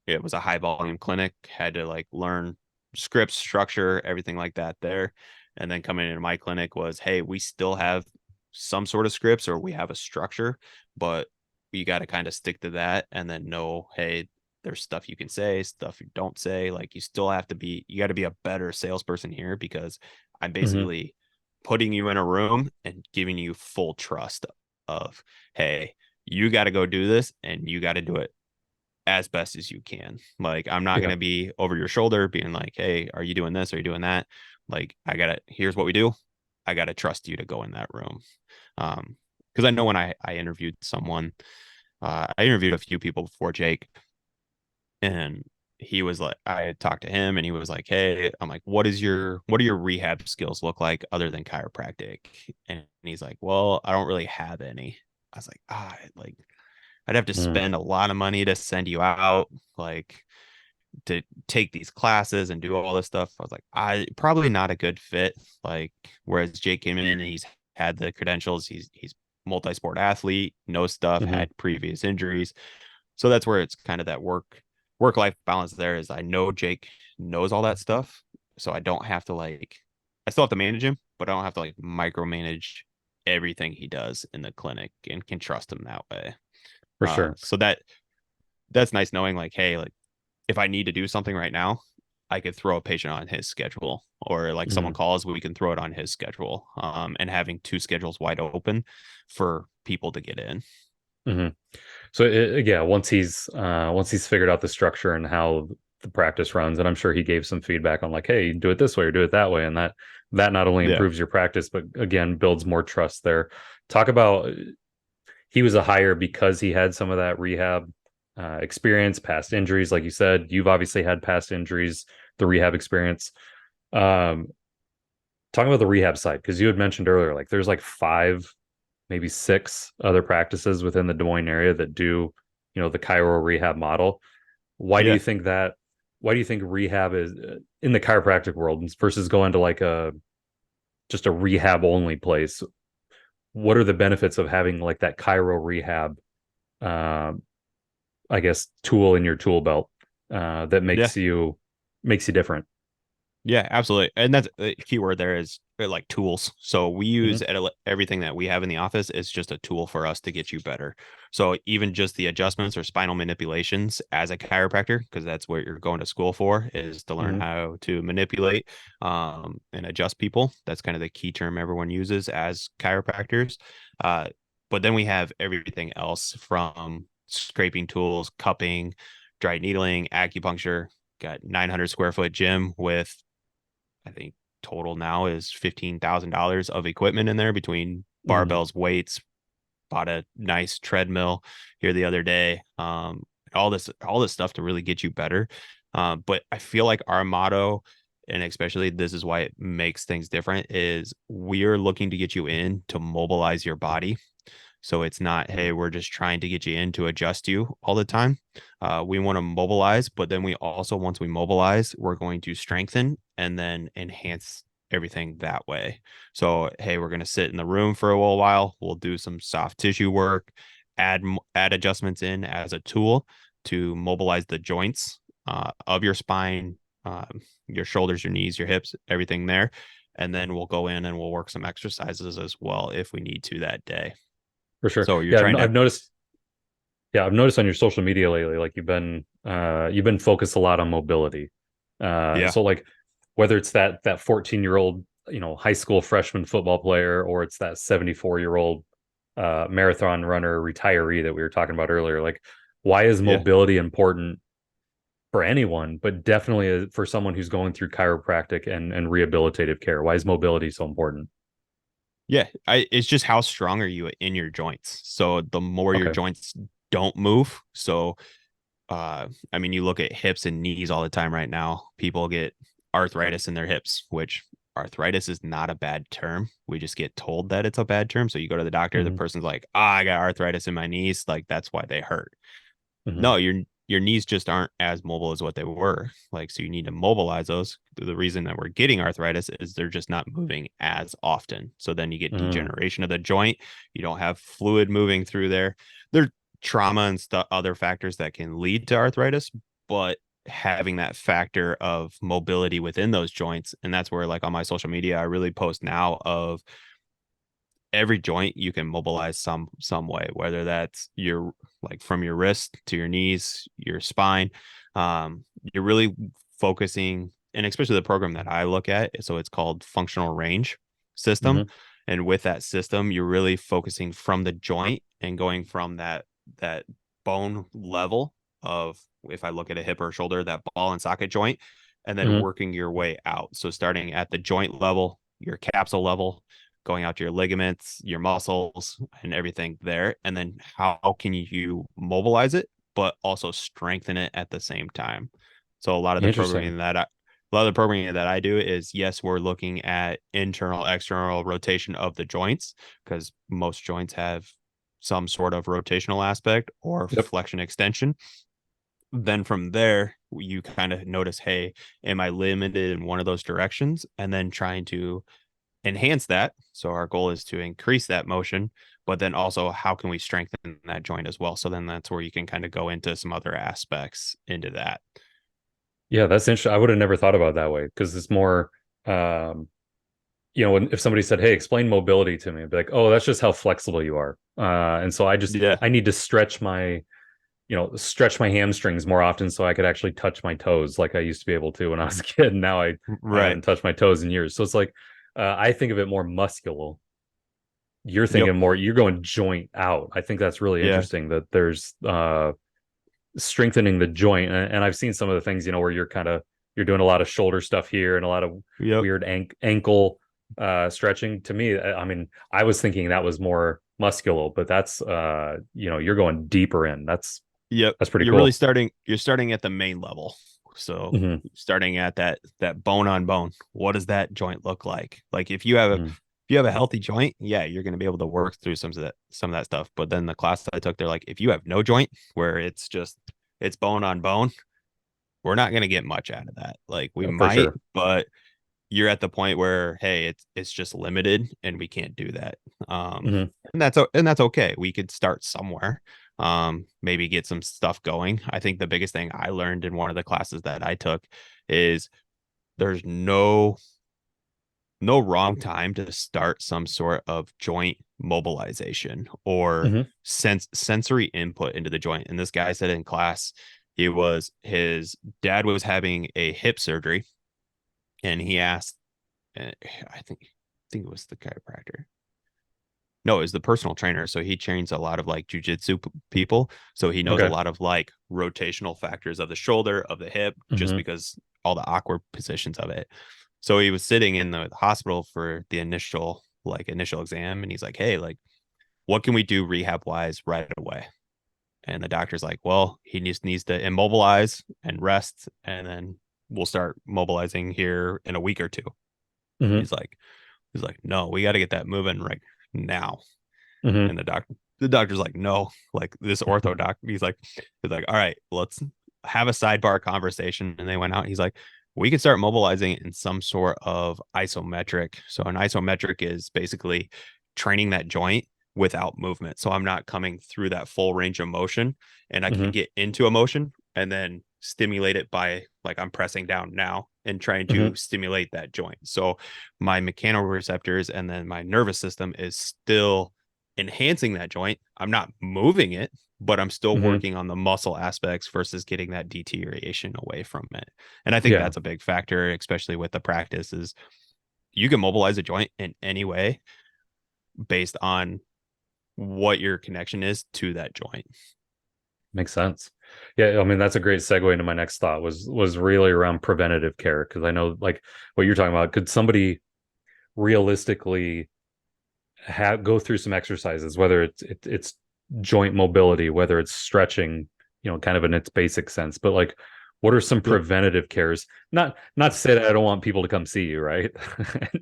it was a high volume clinic. Had to like learn scripts, structure, everything like that there. And then coming into my clinic was, hey, we still have some sort of scripts or we have a structure, but you got to kind of stick to that and then know, hey, there's stuff you can say, stuff you don't say. Like you still have to be, you got to be a better salesperson here because I'm Mm-hmm. basically putting you in a room and giving you full trust of, hey, you got to go do this and you got to do it as best as you can. Like I'm not going Yeah. to be over your shoulder being like, hey, are you doing this? Are you doing that? Like I got to, here's what we do. I got to trust you to go in that room. Because I know when I interviewed someone, I interviewed a few people before Jake, and he was like, I had talked to him, and he was like, "Hey, I'm like, what do your rehab skills look like other than chiropractic?" And he's like, "Well, I don't really have any." I was like, like I'd have to Mm-hmm. spend a lot of money to send you out, like to take these classes and do all this stuff. I was like, I probably not a good fit. Like, whereas Jake came in and he's had the credentials, he's multi-sport athlete, no stuff, Mm-hmm. had previous injuries. So that's where it's kind of that work life balance there is I know Jake knows all that stuff. So I don't have to like I still have to manage him, but I don't have to like micromanage everything he does in the clinic and can trust him that way. For sure. So that's nice knowing like, hey, like if I need to do something right now, I could throw a patient on his schedule or like someone Mm-hmm. calls, we can throw it on his schedule. And having two schedules wide open for people to get in. Mm-hmm. So yeah, once he's figured out the structure and how the practice runs, and I'm sure he gave some feedback on like, hey, do it this way or do it that way, and that not only Yeah. improves your practice, but again builds more trust there. Talk about he was a hire because he had some of that rehab experience, past injuries, like you said. You've obviously had past injuries, the rehab experience. Um, Talking about the rehab side, because you had mentioned earlier, like there's like five, maybe six other practices within the Des Moines area that do, the chiro rehab model. Why do you Yeah. think that? Why do you think rehab is in the chiropractic world versus going to like a just a rehab only place? What are the benefits of having like that chiro rehab, uh, I guess, tool in your tool belt that Yeah. makes you different? Yeah, absolutely. And that's the key word there is like tools. So we use Hmm. everything that we have in the office is just a tool for us to get you better. So even just the adjustments or spinal manipulations as a chiropractor, because that's what you're going to school for, is to learn Hmm. how to manipulate and adjust people. That's kind of the key term everyone uses as chiropractors. Uh, but then we have everything else from scraping tools, cupping, dry needling, acupuncture. Got 900 square foot gym with I think total now is $15,000 of equipment in there between Hmm. barbells, weights, bought a nice treadmill here the other day. All this stuff to really get you better. But I feel like our motto, and especially this is why it makes things different, is we're looking to get you in to mobilize your body. So it's not, hey, we're just trying to get you in to adjust you all the time. We want to mobilize, but then we also, once we mobilize, we're going to strengthen and then enhance everything that way. So, hey, we're going to sit in the room for a little while. We'll do some soft tissue work, add adjustments in as a tool to mobilize the joints of your spine, your shoulders, your knees, your hips, everything there. And then we'll go in and we'll work some exercises as well if we need to that day. For sure. So you're Yeah, trying to, I've noticed. Yeah, I've noticed on your social media lately, like you've been focused a lot on mobility. yeah, So like whether it's that 14-year-old, high school freshman football player, or it's that 74-year-old marathon runner retiree that we were talking about earlier, like why is yeah, mobility important for anyone, but definitely for someone who's going through chiropractic and rehabilitative care? Why is mobility so important? yeah. It's just how strong are you in your joints? So the more your Okay. joints don't move, so I mean, you look at hips and knees all the time right now. People get arthritis in their hips, which arthritis is not a bad term. We just get told that it's a bad term. So you go to the doctor, the Hmm. person's like, "Ah, I got arthritis in my knees." Like that's why they hurt. Hmm. No, your knees just aren't as mobile as what they were. Like, so you need to mobilize those. The reason that we're getting arthritis is they're just not moving as often. So then you get Hmm. degeneration of the joint. You don't have fluid moving through there. There's trauma and stuff, other factors that can lead to arthritis, but having that factor of mobility within those joints, and that's where like on my social media, I really post now of every joint you can mobilize some way, whether that's your like from your wrist to your knees, your spine. You're really focusing, and especially the program that I look at, so it's called functional range system. Hmm. And with that system, you're really focusing from the joint and going from that bone level of, if I look at a hip or shoulder, that ball and socket joint, and then Hmm. working your way out. So starting at the joint level, your capsule level, going out to your ligaments, your muscles, and everything there. And then how can you mobilize it, but also strengthen it at the same time? So Interesting. a lot of the programming that I do is yes, we're looking at internal, external rotation of the joints because most joints have some sort of rotational aspect or Yep. flexion extension. Then from there, you kind of notice, hey, am I limited in one of those directions? And then trying to enhance that. So our goal is to increase that motion, but then also how can we strengthen that joint as well? So then that's where you can kind of go into some other aspects into that. Yeah, that's interesting. I would have never thought about it that way because it's more, um, if somebody said, "Hey, explain mobility to me," I'd be like, "Oh, that's just how flexible you are." And so Yeah. I need to stretch my hamstrings more often so I could actually touch my toes like I used to be able to when I was a kid. And now I Right. haven't touched my toes in years. So it's like, I think of it more muscular. Yep. You're going joint out. I think that's really Yeah. interesting that there's, strengthening the joint. And I've seen some of the things, where you're doing a lot of shoulder stuff here and a lot of Yep. weird ankle stretching. To me, I mean, I was thinking that was more muscular, but that's you're going deeper in. Yep. That's pretty cool. You're starting at the main level. So Hmm. starting at that bone on bone, what does that joint look like? Like Hmm. if you have a healthy joint, yeah, you're going to be able to work through some of that stuff. But then the class that I took, they're like, if you have no joint where it's bone on bone, we're not going to get much out of that. Like we For might, sure. but you're at the point where hey, it's just limited and we can't do that. Hmm. And that's okay. We could start somewhere. Maybe get some stuff going. I think the biggest thing I learned in one of the classes that I took is there's no wrong time to start some sort of joint mobilization or Hmm. sensory input into the joint. And this guy said in class, his dad was having a hip surgery, and he asked, I think it was the chiropractor. No, it was the personal trainer. So he trains a lot of like jujitsu people. So he knows a Okay. lot of like rotational factors of the shoulder, of the hip, just Hmm. because all the awkward positions of it. So he was sitting in the hospital for the initial exam, and he's like, "Hey, like, what can we do rehab wise right away?" And the doctor's like, "Well, he needs to immobilize and rest, and then we'll start mobilizing here in a week or two." Hmm. He's like, "No, we got to get that moving right now." Hmm. And the doctor's like, "No, like this ortho doc." He's like, "All right, let's have a sidebar conversation." And they went out. He's like, "We can start mobilizing in some sort of isometric." So an isometric is basically training that joint without movement. So I'm not coming through that full range of motion, and I can Hmm. get into a motion and then stimulate it by, like, I'm pressing down now and trying to Hmm. stimulate that joint. So my mechanoreceptors and then my nervous system is still enhancing that joint. I'm not moving it, but I'm still Hmm. working on the muscle aspects versus getting that deterioration away from it. And I think Yeah, that's a big factor, especially with the practice, is you can mobilize a joint in any way based on what your connection is to that joint. makes sense. Yeah, I mean that's a great segue into my next thought was really around preventative care because I know like what you're talking about. Could somebody realistically have go through some exercises, whether it's joint mobility, whether it's stretching, kind of in its basic sense, but like what are some Yep. preventative cares? Not to say that I don't want people to come see you, right?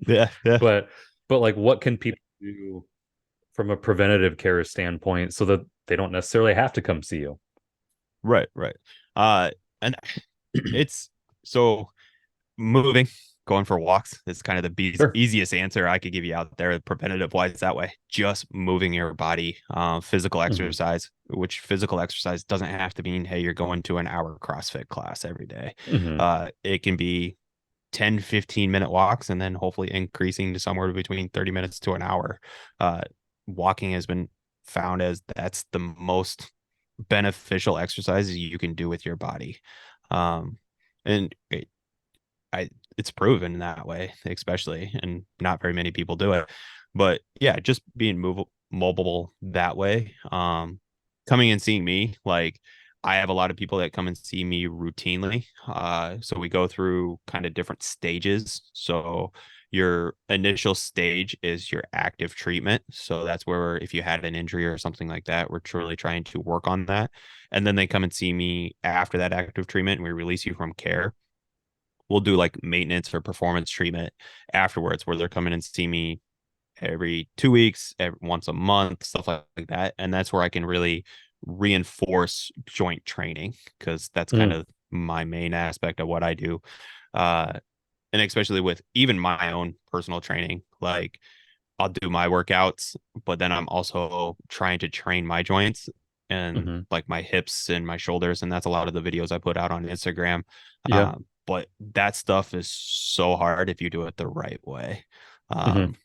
Yeah. Yeah. but but like what can people do from a preventative care standpoint so that they don't necessarily have to come see you? Right. Right. And it's so moving, going for walks is kind of the Sure. easiest answer I could give you out there, preventative wise, that way. Just moving your body, physical Hmm. exercise, which physical exercise doesn't have to mean, hey, you're going to an hour CrossFit class every day. Hmm. It can be 10, 15-minute walks, and then hopefully increasing to somewhere between 30 minutes to an hour. Uh, Walking has been found as that's the most beneficial exercise you can do with your body. Um, and I it's proven in that way, especially, and not very many people do it. But yeah, just being mobile that way. Coming and seeing me, like, I have a lot of people that come and see me routinely. So we go through kind of different stages. So your initial stage is your active treatment. So that's where, if you had an injury or something like that, we're truly trying to work on that. And then they come and see me after that active treatment, and we release you from care. We'll do like maintenance or performance treatment afterwards, where they're coming and see me every 2 weeks, once a month, stuff like that. And that's where I can really reinforce joint training, because that's kind Hmm. of my main aspect of what I do. Uh, and especially with even my own personal training, like, I'll do my workouts, but then I'm also trying to train my joints and Hmm. like my hips and my shoulders. And that's a lot of the videos I put out on Instagram. Yeah. But that stuff is so hard if you do it the right way. Hmm. Um,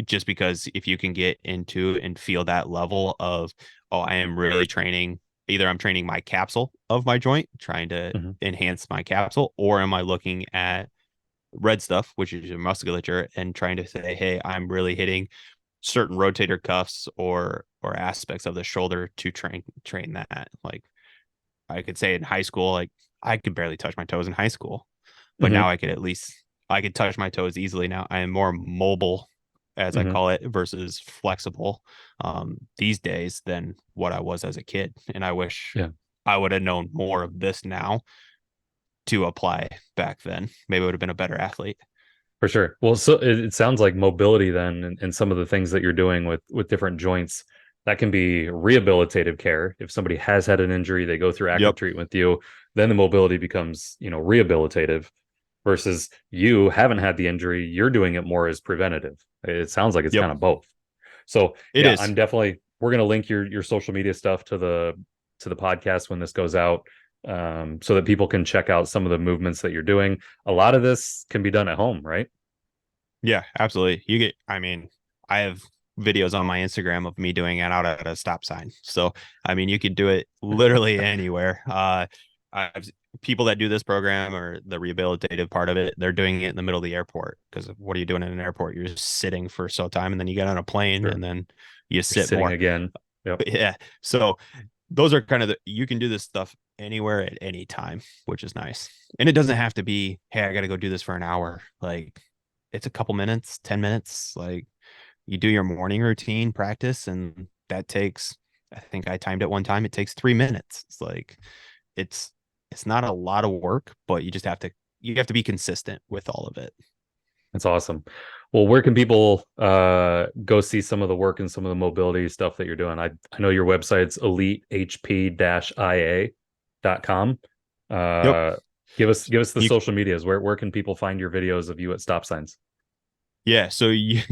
just because if you can get into and feel that level of, oh, I am really training, either I'm training my capsule of my joint, trying to Hmm. enhance my capsule, or am I looking at red stuff, which is your musculature, and trying to say, hey, I'm really hitting certain rotator cuffs or aspects of the shoulder to train that. Like, I could say in high school, like, I could barely touch my toes in high school, but now Hmm. I could touch my toes easily now. I am more mobile, as I Hmm. call it, versus flexible, these days than what I was as a kid. And I wish Yeah. I would have known more of this now to apply back then. Maybe I would have been a better athlete. For sure. Well, so it sounds like mobility then, and some of the things that you're doing with different joints, that can be rehabilitative care. If somebody has had an injury, they go through active Yep. treatment with you, then the mobility becomes, rehabilitative versus you haven't had the injury, you're doing it more as preventative. It sounds like it's Yep. kind of both. So It yeah, is. we're gonna link your social media stuff to the podcast when this goes out. so that people can check out some of the movements that you're doing. A lot of this can be done at home, right? Yeah, absolutely. I mean, I have videos on my Instagram of me doing it out at a stop sign. So, I mean, you could do it literally anywhere. I've people that do this program or the rehabilitative part of it, they're doing it in the middle of the airport because what are you doing in an airport? You're just sitting for so time and then you get on a plane Sure. and then you You're sit sitting more. again. Yep. But yeah. So those are kind of you can do this stuff anywhere at any time, which is nice. And it doesn't have to be, hey, I got to go do this for an hour. Like it's a couple minutes, 10 minutes. Like you do your morning routine practice, and that takes, I think I timed it one time, it takes 3 minutes. It's like, it's, it's not a lot of work, but you have to be consistent with all of it. That's awesome. Well, where can people go see some of the work and some of the mobility stuff that you're doing? I know your website's elitehp-ia.com. Yep. Uh, give us the You, social medias. Where can people find your videos of you at stop signs? yeah. So you,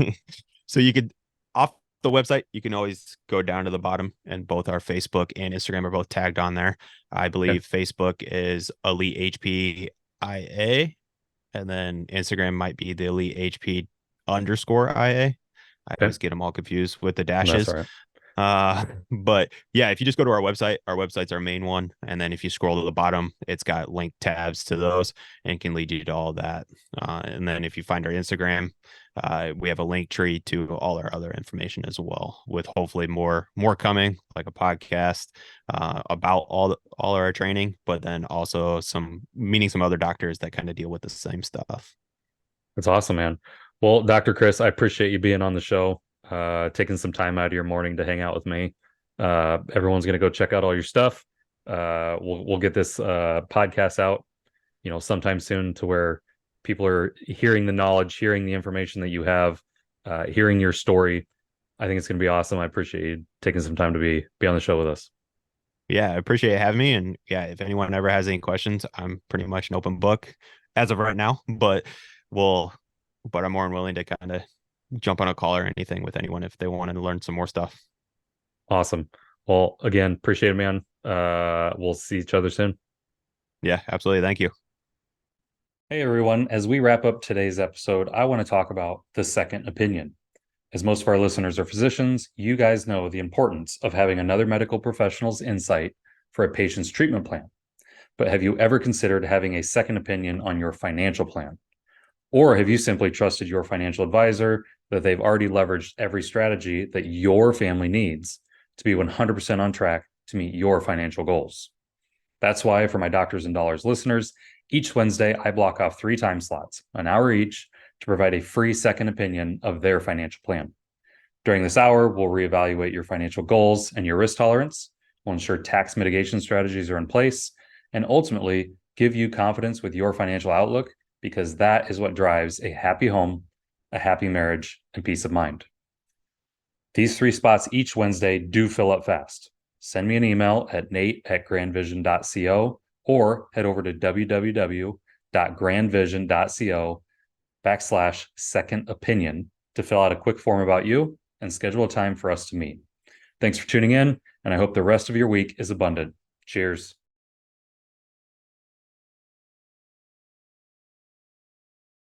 so you could, off the website, you can always go down to the bottom, and both our Facebook and Instagram are both tagged on there. I Okay. believe Facebook is Elite HPIA, and then Instagram might be the Elite HP underscore IA. I Okay. always get them all confused with the That's dashes. all right. But yeah, if you just go to our website's our main one. And then if you scroll to the bottom, it's got link tabs to those and can lead you to all that. And then if you find our Instagram, we have a link tree to all our other information as well, with hopefully more coming, like a podcast about all our training, but then also some meeting some other doctors that kind of deal with the same stuff. That's awesome, man. Well, Dr. Chris, I appreciate you being on the show, taking some time out of your morning to hang out with me. Everyone's gonna go check out all your stuff. We'll get this podcast out, sometime soon to where people are hearing the knowledge, hearing the information that you have, hearing your story. I think it's gonna be awesome. I appreciate you taking some time to be on the show with us. Yeah, I appreciate you having me. And yeah, if anyone ever has any questions, I'm pretty much an open book as of right now. We'll, but I'm more than willing to kind of jump on a call or anything with anyone if they wanted to learn some more stuff. Awesome. Well, again, appreciate it, man. We'll see each other soon. Yeah, absolutely. Thank you. Hey, everyone. As we wrap up today's episode, I want to talk about the second opinion. As most of our listeners are physicians, you guys know the importance of having another medical professional's insight for a patient's treatment plan. But have you ever considered having a second opinion on your financial plan? Or have you simply trusted your financial advisor that they've already leveraged every strategy that your family needs to be 100% on track to meet your financial goals? That's why, for my Doctors and Dollars listeners, each Wednesday I block off 3 time slots, an hour each, to provide a free second opinion of their financial plan. During this hour, we'll reevaluate your financial goals and your risk tolerance. We'll ensure tax mitigation strategies are in place and ultimately give you confidence with your financial outlook, because that is what drives a happy home, a happy marriage, and peace of mind. These 3 spots each Wednesday do fill up fast. Send me an email at nate@grandvision.co or head over to www.grandvision.co/second opinion to fill out a quick form about you and schedule a time for us to meet. Thanks for tuning in, and I hope the rest of your week is abundant. Cheers.